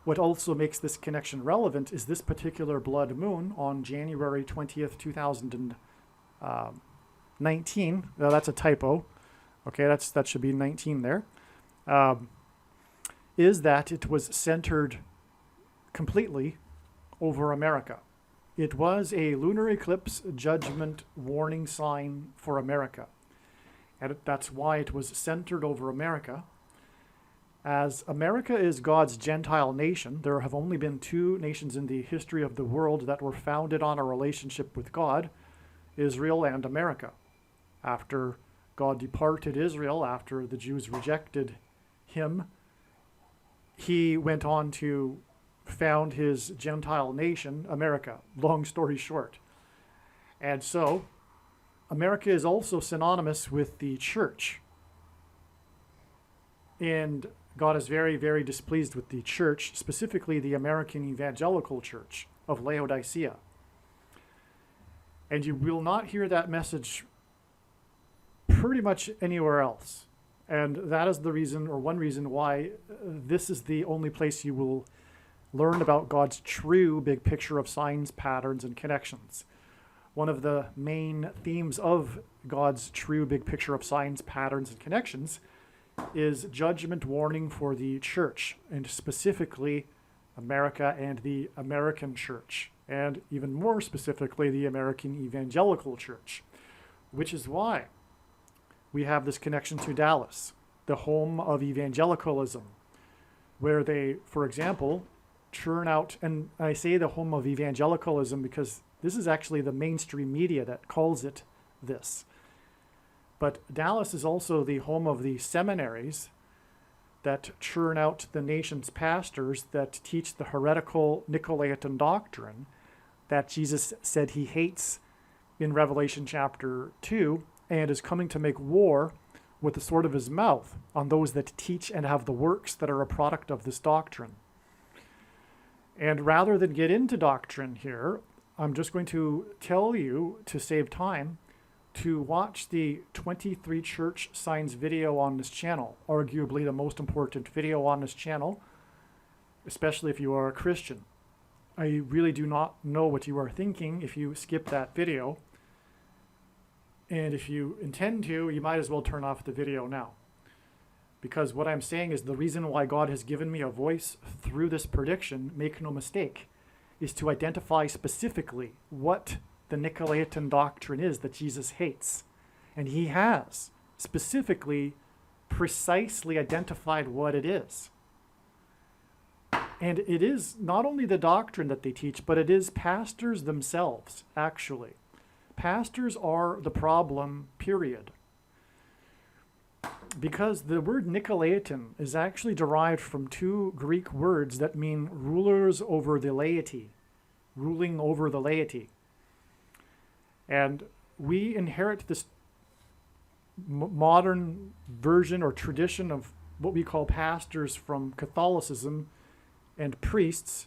What also makes this connection relevant is this particular blood moon on January 20th, 2019. That's a typo. Okay, that should be 19 there. Is that it was centered completely over America. It was a lunar eclipse judgment warning sign for America. And that's why it was centered over America. As America is God's Gentile nation, there have only been two nations in the history of the world that were founded on a relationship with God, Israel and America. After God departed Israel, after the Jews rejected him, he went on to found his Gentile nation, America, long story short. And so, America is also synonymous with the church. And God is very, very displeased with the church, specifically the American Evangelical Church of Laodicea. And you will not hear that message pretty much anywhere else. And that is the reason, or one reason, why this is the only place you will learn about God's true big picture of signs, patterns, and connections. One of the main themes of God's true big picture of signs, patterns, and connections is judgment warning for the church, and specifically America and the American church, and even more specifically the American Evangelical Church, which is why we have this connection to Dallas, the home of evangelicalism, where they, for example, churn out, and I say the home of evangelicalism because this is actually the mainstream media that calls it this. But Dallas is also the home of the seminaries that churn out the nation's pastors that teach the heretical Nicolaitan doctrine that Jesus said he hates in Revelation chapter 2 and is coming to make war with the sword of his mouth on those that teach and have the works that are a product of this doctrine. And rather than get into doctrine here, I'm just going to tell you, to save time, to watch the 23 church signs video on this channel, arguably the most important video on this channel, especially if you are a Christian. I really do not know what you are thinking if you skip that video. And if you intend to, you might as well turn off the video now. Because what I'm saying is the reason why God has given me a voice through this prediction, make no mistake, is to identify specifically what the Nicolaitan doctrine is that Jesus hates. And he has specifically, precisely identified what it is. And it is not only the doctrine that they teach, but it is pastors themselves, actually. Pastors are the problem, period. Because the word Nicolaitan is actually derived from two Greek words that mean rulers over the laity, ruling over the laity. And we inherit this modern version or tradition of what we call pastors from Catholicism and priests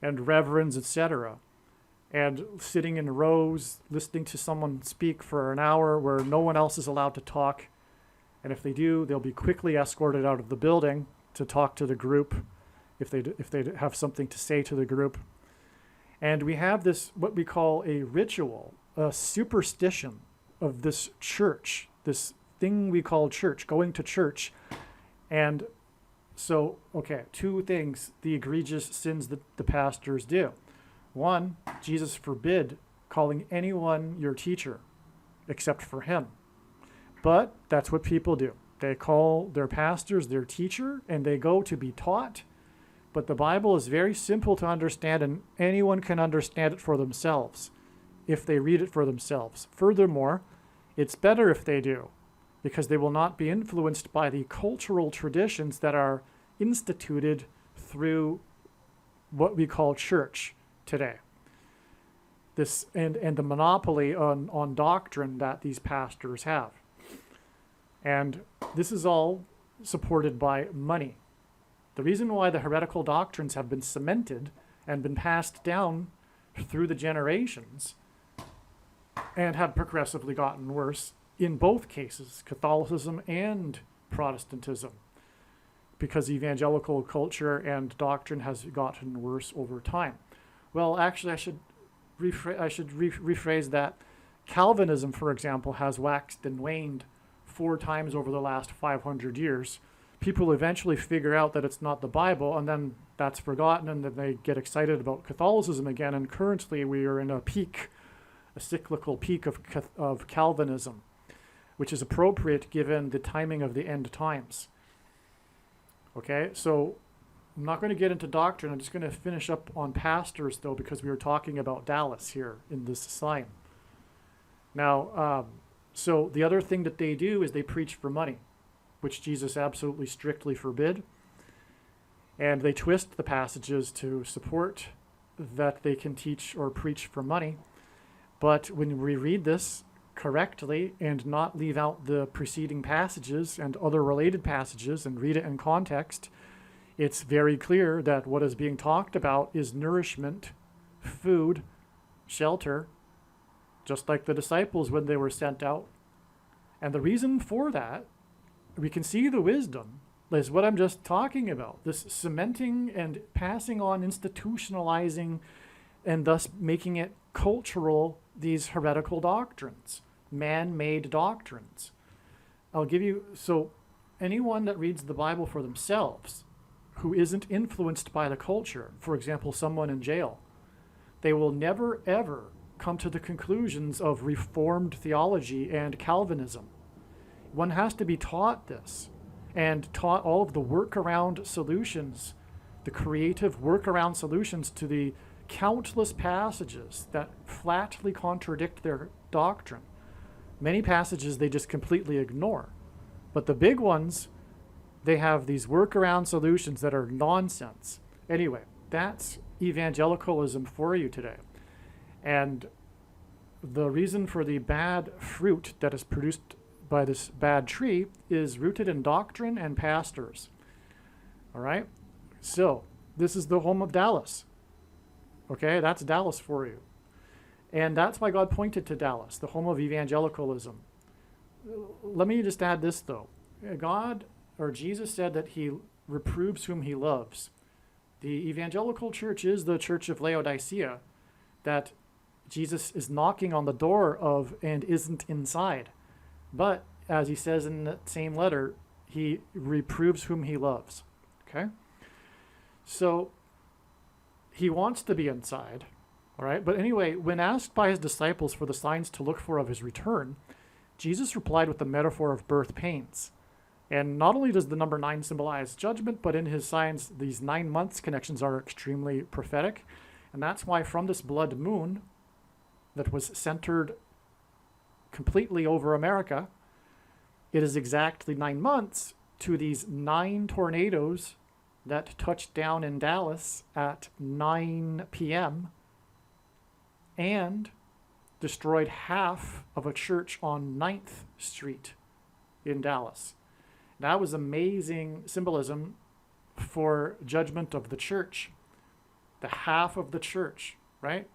and reverends, etc. And sitting in rows, listening to someone speak for an hour where no one else is allowed to talk. And if they do, they'll be quickly escorted out of the building to talk to the group if they have something to say to the group. And we have this, what we call a ritual, a superstition of this church, this thing we call church, going to church. And so, okay, two things, the egregious sins that the pastors do. One, Jesus forbid calling anyone your teacher except for him. But that's what people do. They call their pastors their teacher and they go to be taught. But the Bible is very simple to understand and anyone can understand it for themselves if they read it for themselves. Furthermore, it's better if they do because they will not be influenced by the cultural traditions that are instituted through what we call church today. This and the monopoly on doctrine that these pastors have. And this is all supported by money. The reason why the heretical doctrines have been cemented and been passed down through the generations and have progressively gotten worse in both cases, Catholicism and Protestantism, because evangelical culture and doctrine has gotten worse over time. Well, actually, I should rephrase that. Calvinism, for example, has waxed and waned 4 times over the last 500 years. People eventually figure out that it's not the Bible, and then that's forgotten, and then they get excited about Catholicism again. And currently, we are in a cyclical peak of Calvinism, which is appropriate given the timing of the end times. Okay, so I'm not going to get into doctrine. I'm just going to finish up on pastors, though, because we were talking about Dallas here in this sign. Now, so the other thing that they do is they preach for money, which Jesus absolutely strictly forbid. And they twist the passages to support that they can teach or preach for money. But when we read this correctly and not leave out the preceding passages and other related passages and read it in context, it's very clear that what is being talked about is nourishment, food, shelter, just like the disciples when they were sent out. And the reason for that, we can see the wisdom, is what I'm just talking about, this cementing and passing on, institutionalizing, and thus making it cultural, these heretical doctrines, man-made doctrines. I'll give you, so anyone that reads the Bible for themselves, who isn't influenced by the culture, for example, someone in jail, they will never, ever come to the conclusions of Reformed theology and Calvinism. One has to be taught this, and taught all of the workaround solutions, the creative workaround solutions to the countless passages that flatly contradict their doctrine. Many passages they just completely ignore. But the big ones, they have these workaround solutions that are nonsense. Anyway, that's evangelicalism for you today. And the reason for the bad fruit that is produced by this bad tree is rooted in doctrine and pastors. All right? So, this is the home of Dallas. Okay? That's Dallas for you. And that's why God pointed to Dallas, the home of evangelicalism. Let me just add this, though. God, or Jesus, said that he reproves whom he loves. The evangelical church is the church of Laodicea that Jesus is knocking on the door of and isn't inside. But, as he says in that same letter, he reproves whom he loves. Okay? So, he wants to be inside. All right? But anyway, when asked by his disciples for the signs to look for of his return, Jesus replied with the metaphor of birth pains. And not only does the number 9 symbolize judgment, but in his signs, these 9 months connections are extremely prophetic. And that's why from this blood moon that was centered completely over America, it is exactly 9 months to these 9 tornadoes that touched down in Dallas at 9 p.m. and destroyed half of a church on 9th Street in Dallas. That was amazing symbolism for judgment of the church, the half of the church, right?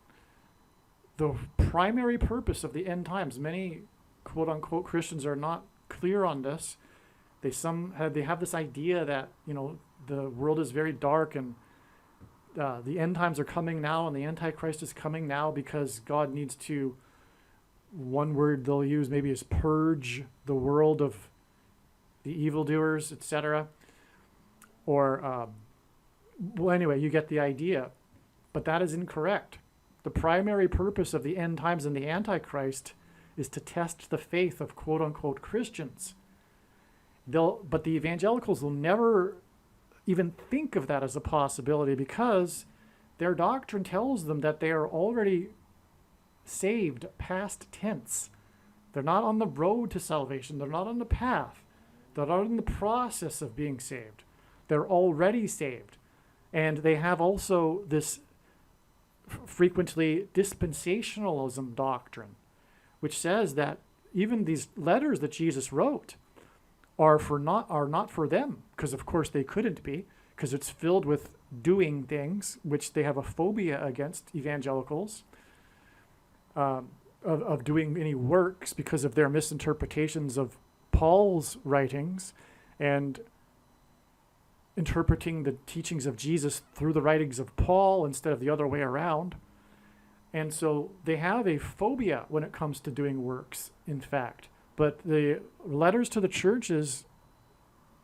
The primary purpose of the end times, many quote-unquote Christians are not clear on this. They have this idea that, the world is very dark and the end times are coming now and the Antichrist is coming now because God needs to, one word they'll use maybe is purge the world of the evildoers, etc. Or, well, anyway, you get the idea. But that is incorrect. The primary purpose of the end times and the Antichrist is to test the faith of quote-unquote Christians. But the evangelicals will never even think of that as a possibility because their doctrine tells them that they are already saved past tense. They're not on the road to salvation. They're not on the path. They're not in the process of being saved. They're already saved. And they have also this frequently dispensationalism doctrine, which says that even these letters that Jesus wrote are not for them, because of course they couldn't be, because it's filled with doing things, which they have a phobia against, evangelicals. of doing any works because of their misinterpretations of Paul's writings and interpreting the teachings of Jesus through the writings of Paul instead of the other way around. And so they have a phobia when it comes to doing works, in fact. But the letters to the churches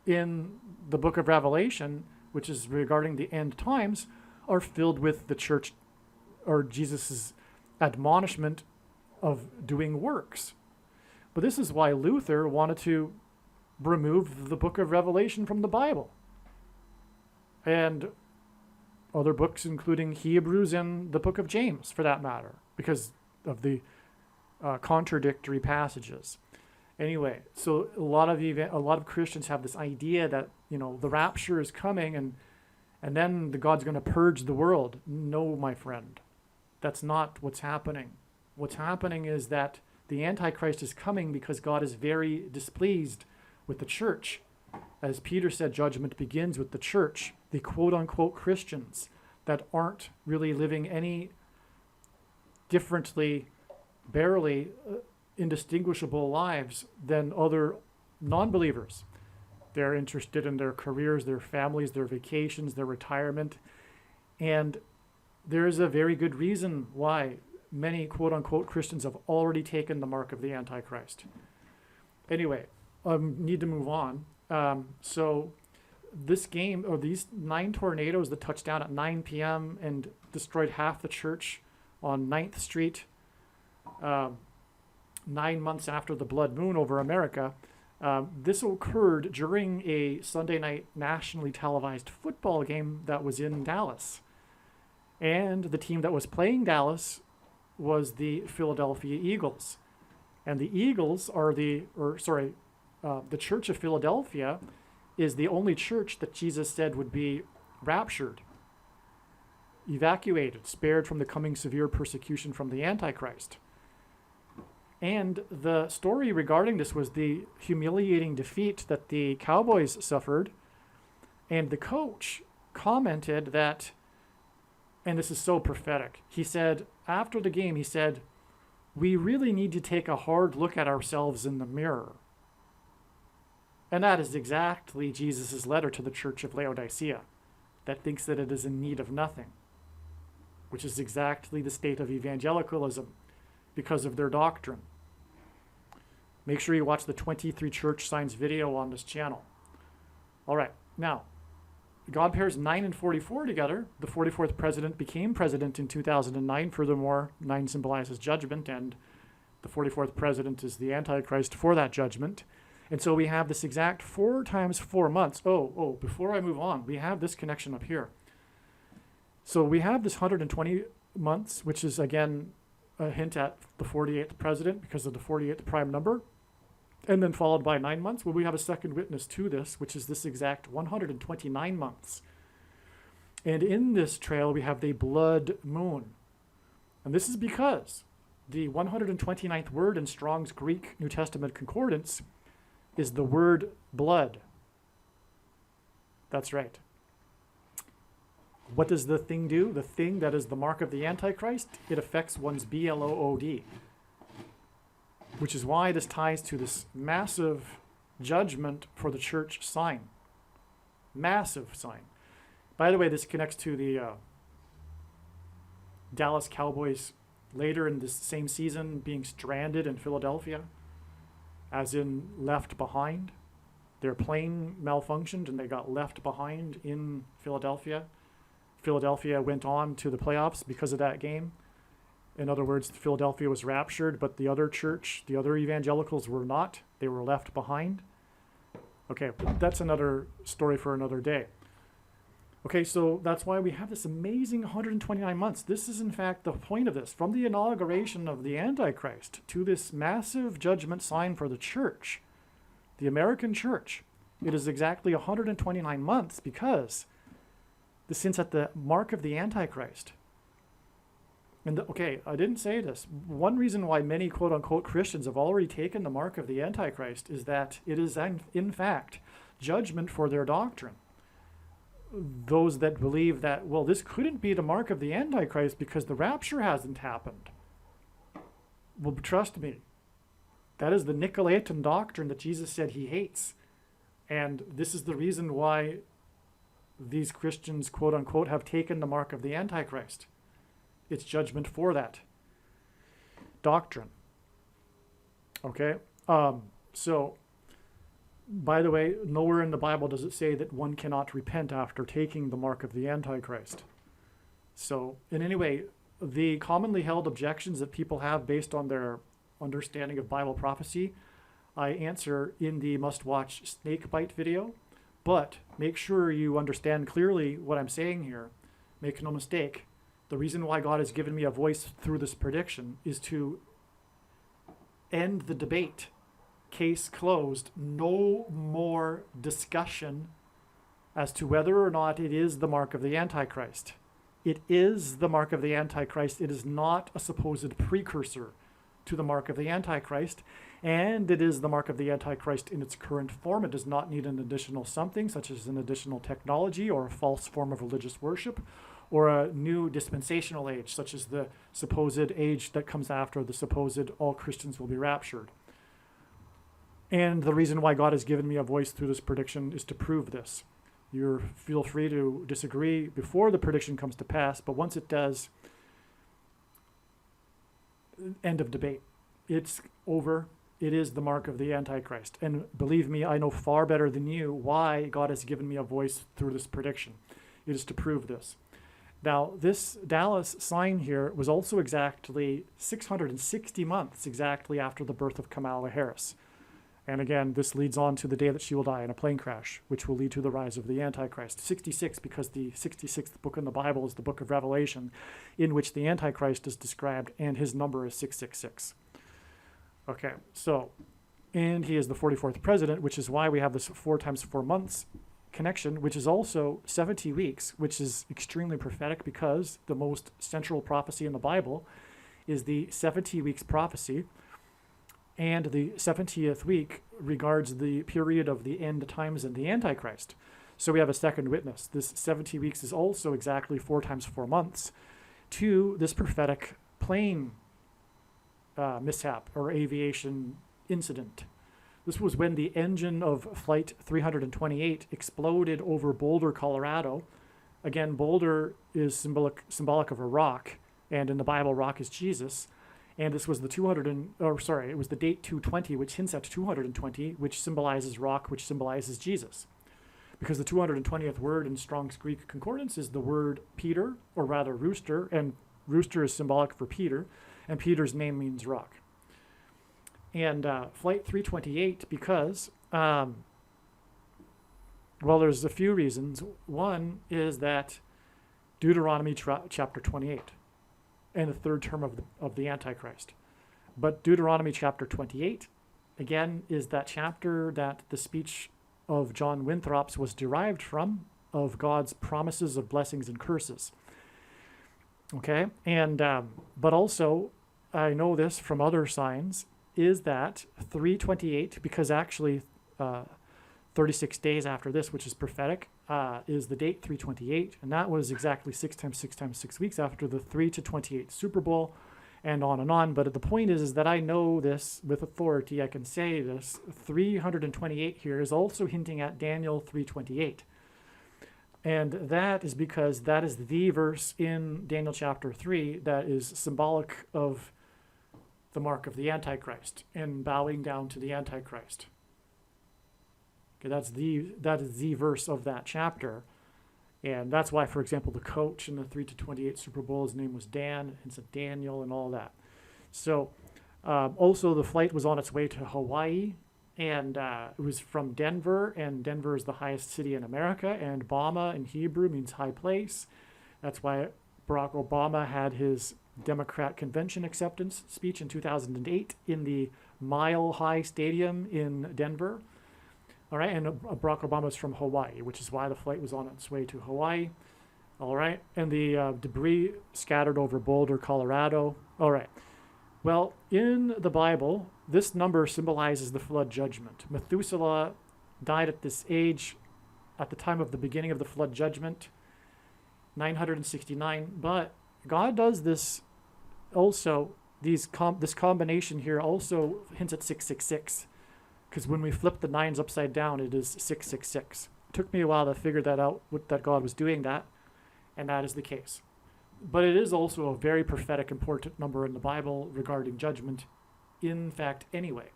in the book of Revelation, which is regarding the end times, are filled with the church or Jesus's admonishment of doing works. But this is why Luther wanted to remove the book of Revelation from the Bible. And other books, including Hebrews and the book of James, for that matter, because of the contradictory passages. Anyway, so a lot of Christians have this idea that, you know, the rapture is coming and then God's going to purge the world. No, my friend, that's not what's happening. What's happening is that the Antichrist is coming because God is very displeased with the church. As Peter said, judgment begins with the church, the quote-unquote Christians that aren't really living any differently, barely indistinguishable lives than other non-believers. They're interested in their careers, their families, their vacations, their retirement. And there is a very good reason why many quote-unquote Christians have already taken the mark of the Antichrist. Anyway, need to move on. So this game, or these 9 tornadoes that touched down at 9 p.m. and destroyed half the church on 9th Street, 9 months after the blood moon over America, this occurred during a Sunday night nationally televised football game that was in Dallas. And the team that was playing Dallas was the Philadelphia Eagles. And the Eagles are the Church of Philadelphia is the only church that Jesus said would be raptured, evacuated, spared from the coming severe persecution from the Antichrist. And the story regarding this was the humiliating defeat that the Cowboys suffered. And the coach commented that, and this is so prophetic, he said, after the game, he said, "We really need to take a hard look at ourselves in the mirror." And that is exactly Jesus' letter to the Church of Laodicea, that thinks that it is in need of nothing, which is exactly the state of evangelicalism because of their doctrine. Make sure you watch the 23 Church Signs video on this channel. All right, now, God pairs 9 and 44 together. The 44th president became president in 2009. Furthermore, 9 symbolizes judgment, and the 44th president is the Antichrist for that judgment. And so we have this exact 4 times 4 months. Before I move on, we have this connection up here. So we have this 120 months, which is, again, a hint at the 48th president because of the 48th prime number, and then followed by 9 months. Well, we have a second witness to this, which is this exact 129 months. And in this trail, we have the blood moon. And this is because the 129th word in Strong's Greek New Testament Concordance is the word blood. That's right. What does the thing do? The thing that is the mark of the Antichrist, it affects one's blood, which is why this ties to this massive judgment for the church sign. Massive sign. By the way, this connects to the Dallas Cowboys later in this same season being stranded in Philadelphia, as in left behind. Their plane malfunctioned and they got left behind in Philadelphia. Philadelphia went on to the playoffs because of that game. In other words, Philadelphia was raptured, but the other church, the other evangelicals were not. They were left behind. Okay, that's another story for another day. Okay, so that's why we have this amazing 129 months. This is, in fact, the point of this. From the inauguration of the Antichrist to this massive judgment sign for the church, the American church, it is exactly 129 months because this hints at the mark of the Antichrist. And I didn't say this. One reason why many quote-unquote Christians have already taken the mark of the Antichrist is that it is, in fact, judgment for their doctrine. Those that believe that, well, this couldn't be the mark of the Antichrist because the rapture hasn't happened. Well, trust me, that is the Nicolaitan doctrine that Jesus said he hates. And this is the reason why these Christians, quote unquote, have taken the mark of the Antichrist. It's judgment for that doctrine. Okay? So, by the way, nowhere in the Bible does it say that one cannot repent after taking the mark of the Antichrist. So, in any way, the commonly held objections that people have based on their understanding of Bible prophecy, I answer in the must-watch Snakebite video. But make sure you understand clearly what I'm saying here. Make no mistake. The reason why God has given me a voice through this prediction is to end the debate. Case closed. No more discussion as to whether or not it is the mark of the Antichrist. It is the mark of the Antichrist. It is not a supposed precursor to the mark of the Antichrist. And it is the mark of the Antichrist in its current form. It does not need an additional something, such as an additional technology or a false form of religious worship, or a new dispensational age, such as the supposed age that comes after the supposed all Christians will be raptured. And the reason why God has given me a voice through this prediction is to prove this. You feel free to disagree before the prediction comes to pass, but once it does, end of debate. It's over. It is the mark of the Antichrist. And believe me, I know far better than you why God has given me a voice through this prediction. It is to prove this. Now, this Dallas sign here was also exactly 660 months exactly after the birth of Kamala Harris. And again, this leads on to the day that she will die in a plane crash, which will lead to the rise of the Antichrist. 66, because the 66th book in the Bible is the book of Revelation, in which the Antichrist is described, and his number is 666. Okay, so, and he is the 44th president, which is why we have this 4 times 4 months connection, which is also 70 weeks, which is extremely prophetic because the most central prophecy in the Bible is the 70 weeks prophecy. And the 70th week regards the period of the end times and the Antichrist. So we have a second witness. This 70 weeks is also exactly 4 times 4 months to this prophetic plane mishap or aviation incident. This was when the engine of Flight 328 exploded over Boulder, Colorado. Again, Boulder is symbolic of a rock, and in the Bible, rock is Jesus. And this was the it was the date 220, which hints at 220, which symbolizes rock, which symbolizes Jesus. Because the 220th word in Strong's Greek Concordance is the word Peter, or rather rooster, and rooster is symbolic for Peter, and Peter's name means rock. And Flight 328, because, well, there's a few reasons. One is that Deuteronomy chapter 28. And the third term of the Antichrist. But Deuteronomy chapter 28, again, is that chapter that the speech of John Winthrop's was derived from, of God's promises of blessings and curses. Okay, and but also, I know this from other signs, is that 328, because actually 36 days after this, which is prophetic, is the date 328, and that was exactly 6 times 6 times 6 weeks after the 3-28 Super Bowl, and on and on. But the point is that I know this with authority. I can say this. 328 here is also hinting at Daniel 3:28, and that is because that is the verse in Daniel chapter 3 that is symbolic of the mark of the Antichrist and bowing down to the Antichrist. Okay, that is the verse of that chapter. And that's why, for example, the coach in the 3-28 Super Bowl, his name was Dan, it's a Daniel and all that. So also the flight was on its way to Hawaii, and it was from Denver, and Denver is the highest city in America, and Bama in Hebrew means high place. That's why Barack Obama had his Democrat convention acceptance speech in 2008 in the Mile High Stadium in Denver. All right, and Barack Obama is from Hawaii, which is why the flight was on its way to Hawaii. All right, and the debris scattered over Boulder, Colorado. All right, well, in the Bible, this number symbolizes the flood judgment. Methuselah died at this age at the time of the beginning of the flood judgment, 969. But God does this also this combination here also hints at 666, because when we flip the nines upside down, it is 666. It took me a while to figure that out, that God was doing that, and that is the case. But it is also a very prophetic, important number in the Bible regarding judgment, in fact, anyway.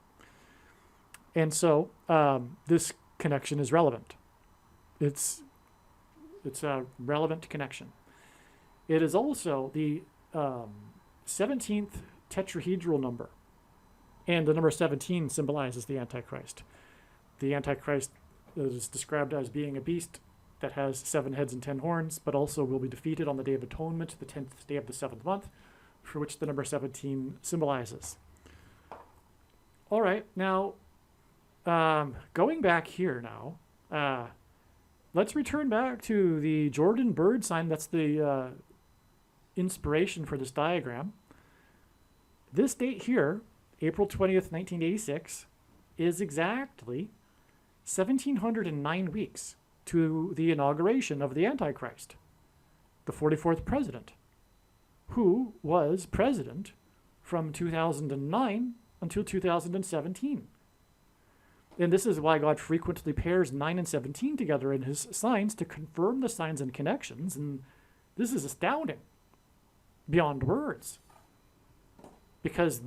And so this connection is relevant. It's a relevant connection. It is also the 17th tetrahedral number, and the number 17 symbolizes the Antichrist. The Antichrist is described as being a beast that has 7 heads and 10 horns, but also will be defeated on the Day of Atonement, the 10th day of the 7th month, for which the number 17 symbolizes. All right, now, going back here now, let's return back to the Jordan bird sign. That's the inspiration for this diagram. This date here, April 20th, 1986, is exactly 1,709 weeks to the inauguration of the Antichrist, the 44th president, who was president from 2009 until 2017. And this is why God frequently pairs 9 and 17 together in his signs to confirm the signs and connections. And this is astounding, beyond words, because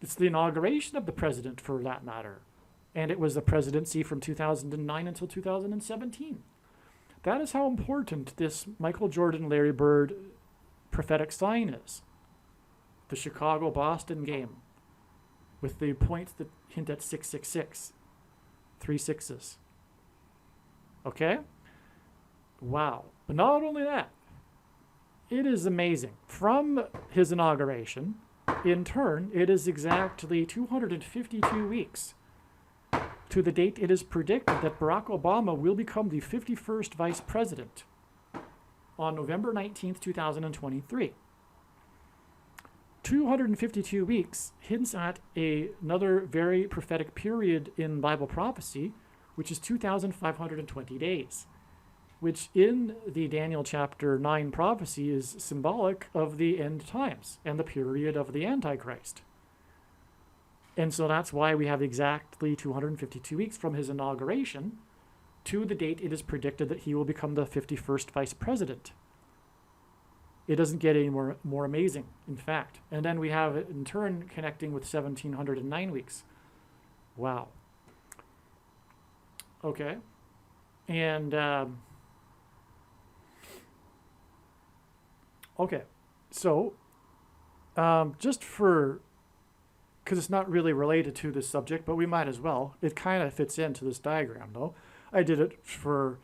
it's the inauguration of the president, for that matter. And it was the presidency from 2009 until 2017. That is how important this Michael Jordan Larry Bird prophetic sign is. The Chicago-Boston game, with the points that hint at 666. 3 6s. Okay? Wow. But not only that, it is amazing. From his inauguration, in turn, it is exactly 252 weeks to the date it is predicted that Barack Obama will become the 51st vice president on November 19th, 2023. 252 weeks hints at another very prophetic period in Bible prophecy, which is 2,520 days, which in the Daniel chapter 9 prophecy is symbolic of the end times and the period of the Antichrist. And so that's why we have exactly 252 weeks from his inauguration to the date it is predicted that he will become the 51st vice president. It doesn't get any more amazing, in fact. And then we have it in turn connecting with 1,709 weeks. Wow. Okay. And, okay. So, just for, because it's not really related to this subject, but we might as well. It kind of fits into this diagram, though. I did it for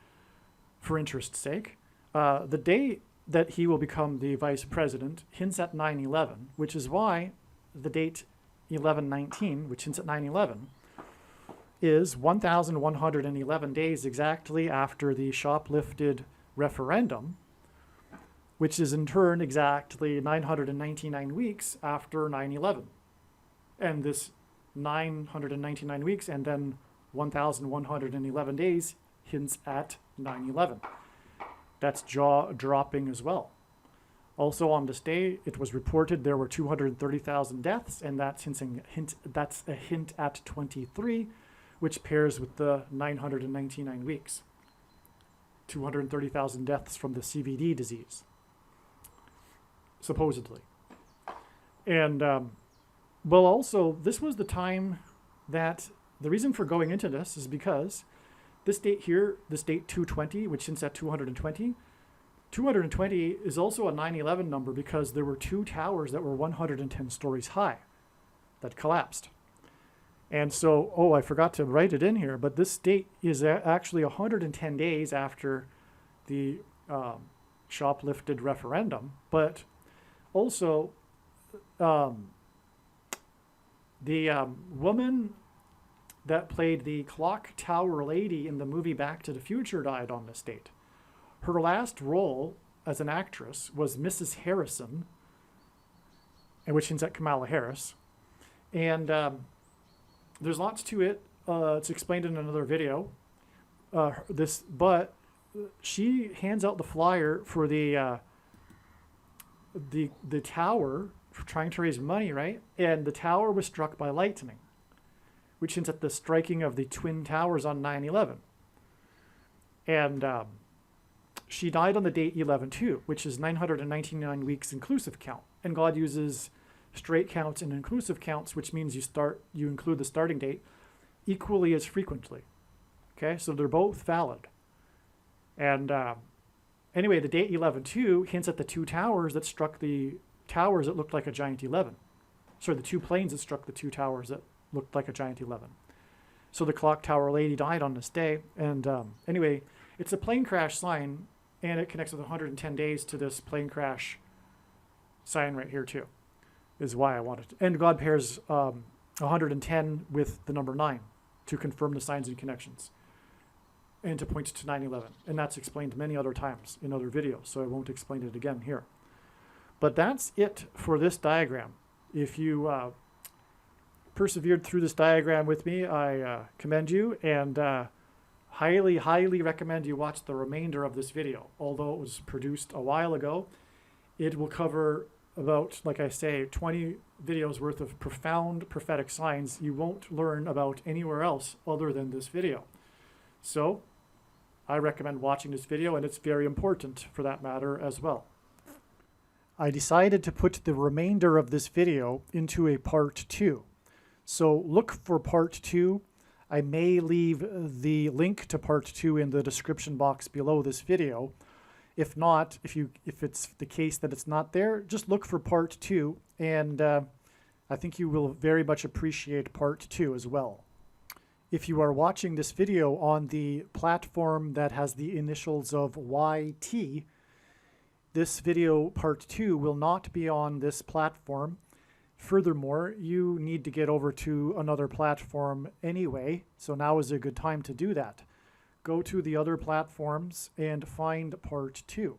interest's sake. The day that he will become the vice president hints at 9/11, which is why the date 11/19, which hints at 9/11, is 1,111 days exactly after the shoplifted referendum, which is in turn exactly 999 weeks after 9/11. And this 999 weeks and then 1,111 days hints at 9/11. That's jaw-dropping as well. Also on this day, it was reported there were 230,000 deaths, and that's a hint at 23, which pairs with the 999 weeks. 230,000 deaths from the CVD disease, supposedly. And, well, also, this was the time that, the reason for going into this is because this date here, this date 220, which hints at 220, 220 is also a 9/11 number because there were 2 towers that were 110 stories high that collapsed. And so, oh, I forgot to write it in here, but this date is actually 110 days after the shoplifted referendum. But also, the woman that played the clock tower lady in the movie Back to the Future died on this date. Her last role as an actress was Mrs. Harrison, which hints at Kamala Harris. And there's lots to it. It's explained in another video. But she hands out the flyer for the tower trying to raise money, right? And the tower was struck by lightning, which hints at the striking of the Twin Towers on 9/11. And she died on the date 11/2, which is 999 weeks inclusive count. And God uses straight counts and inclusive counts, which means you include the starting date equally as frequently. Okay, so they're both valid. And anyway, the date 11/2 hints at the two towers that struck the towers that looked like a giant 11. Sorry, the two planes that struck the two towers that looked like a giant 11. So the clock tower lady died on this day. And anyway, it's a plane crash sign, and it connects with 110 days to this plane crash sign right here too, is why I wanted to. And God pairs 110 with the number 9 to confirm the signs and connections and to point to 9/11. And that's explained many other times in other videos, so I won't explain it again here. But that's it for this diagram. If you persevered through this diagram with me, I commend you, and highly, highly recommend you watch the remainder of this video. Although it was produced a while ago, it will cover about, like I say, 20 videos worth of profound prophetic signs you won't learn about anywhere else other than this video. So I recommend watching this video, and it's very important for that matter as well. I decided to put the remainder of this video into a part 2. So look for part 2. I may leave the link to part 2 in the description box below this video. If not, if it's the case that it's not there, just look for part 2, and I think you will very much appreciate part 2 as well. If you are watching this video on the platform that has the initials of YT, this video part 2 will not be on this platform. Furthermore, you need to get over to another platform anyway, so now is a good time to do that. Go to the other platforms and find part 2.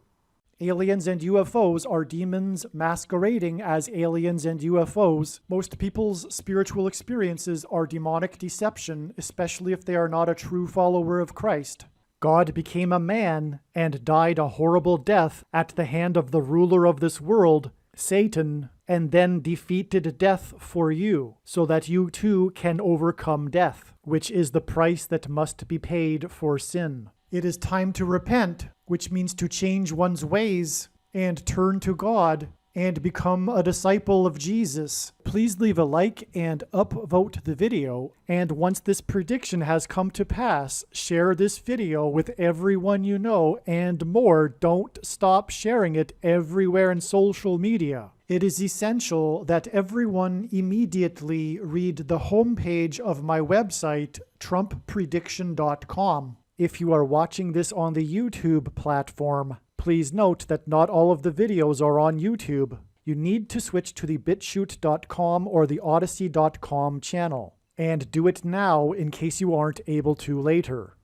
Aliens and UFOs are demons masquerading as aliens and UFOs. Most people's spiritual experiences are demonic deception, especially if they are not a true follower of Christ. God became a man and died a horrible death at the hand of the ruler of this world, Satan, and then defeated death for you, so that you too can overcome death, which is the price that must be paid for sin. It is time to repent, which means to change one's ways and turn to God and become a disciple of Jesus. Please leave a like and upvote the video. And once this prediction has come to pass, share this video with everyone you know, and more. Don't stop sharing it everywhere in social media. It is essential that everyone immediately read the homepage of my website, TrumpPrediction.com. If you are watching this on the YouTube platform, please note that not all of the videos are on YouTube. You need to switch to the BitChute.com or the Odyssey.com channel. And do it now in case you aren't able to later.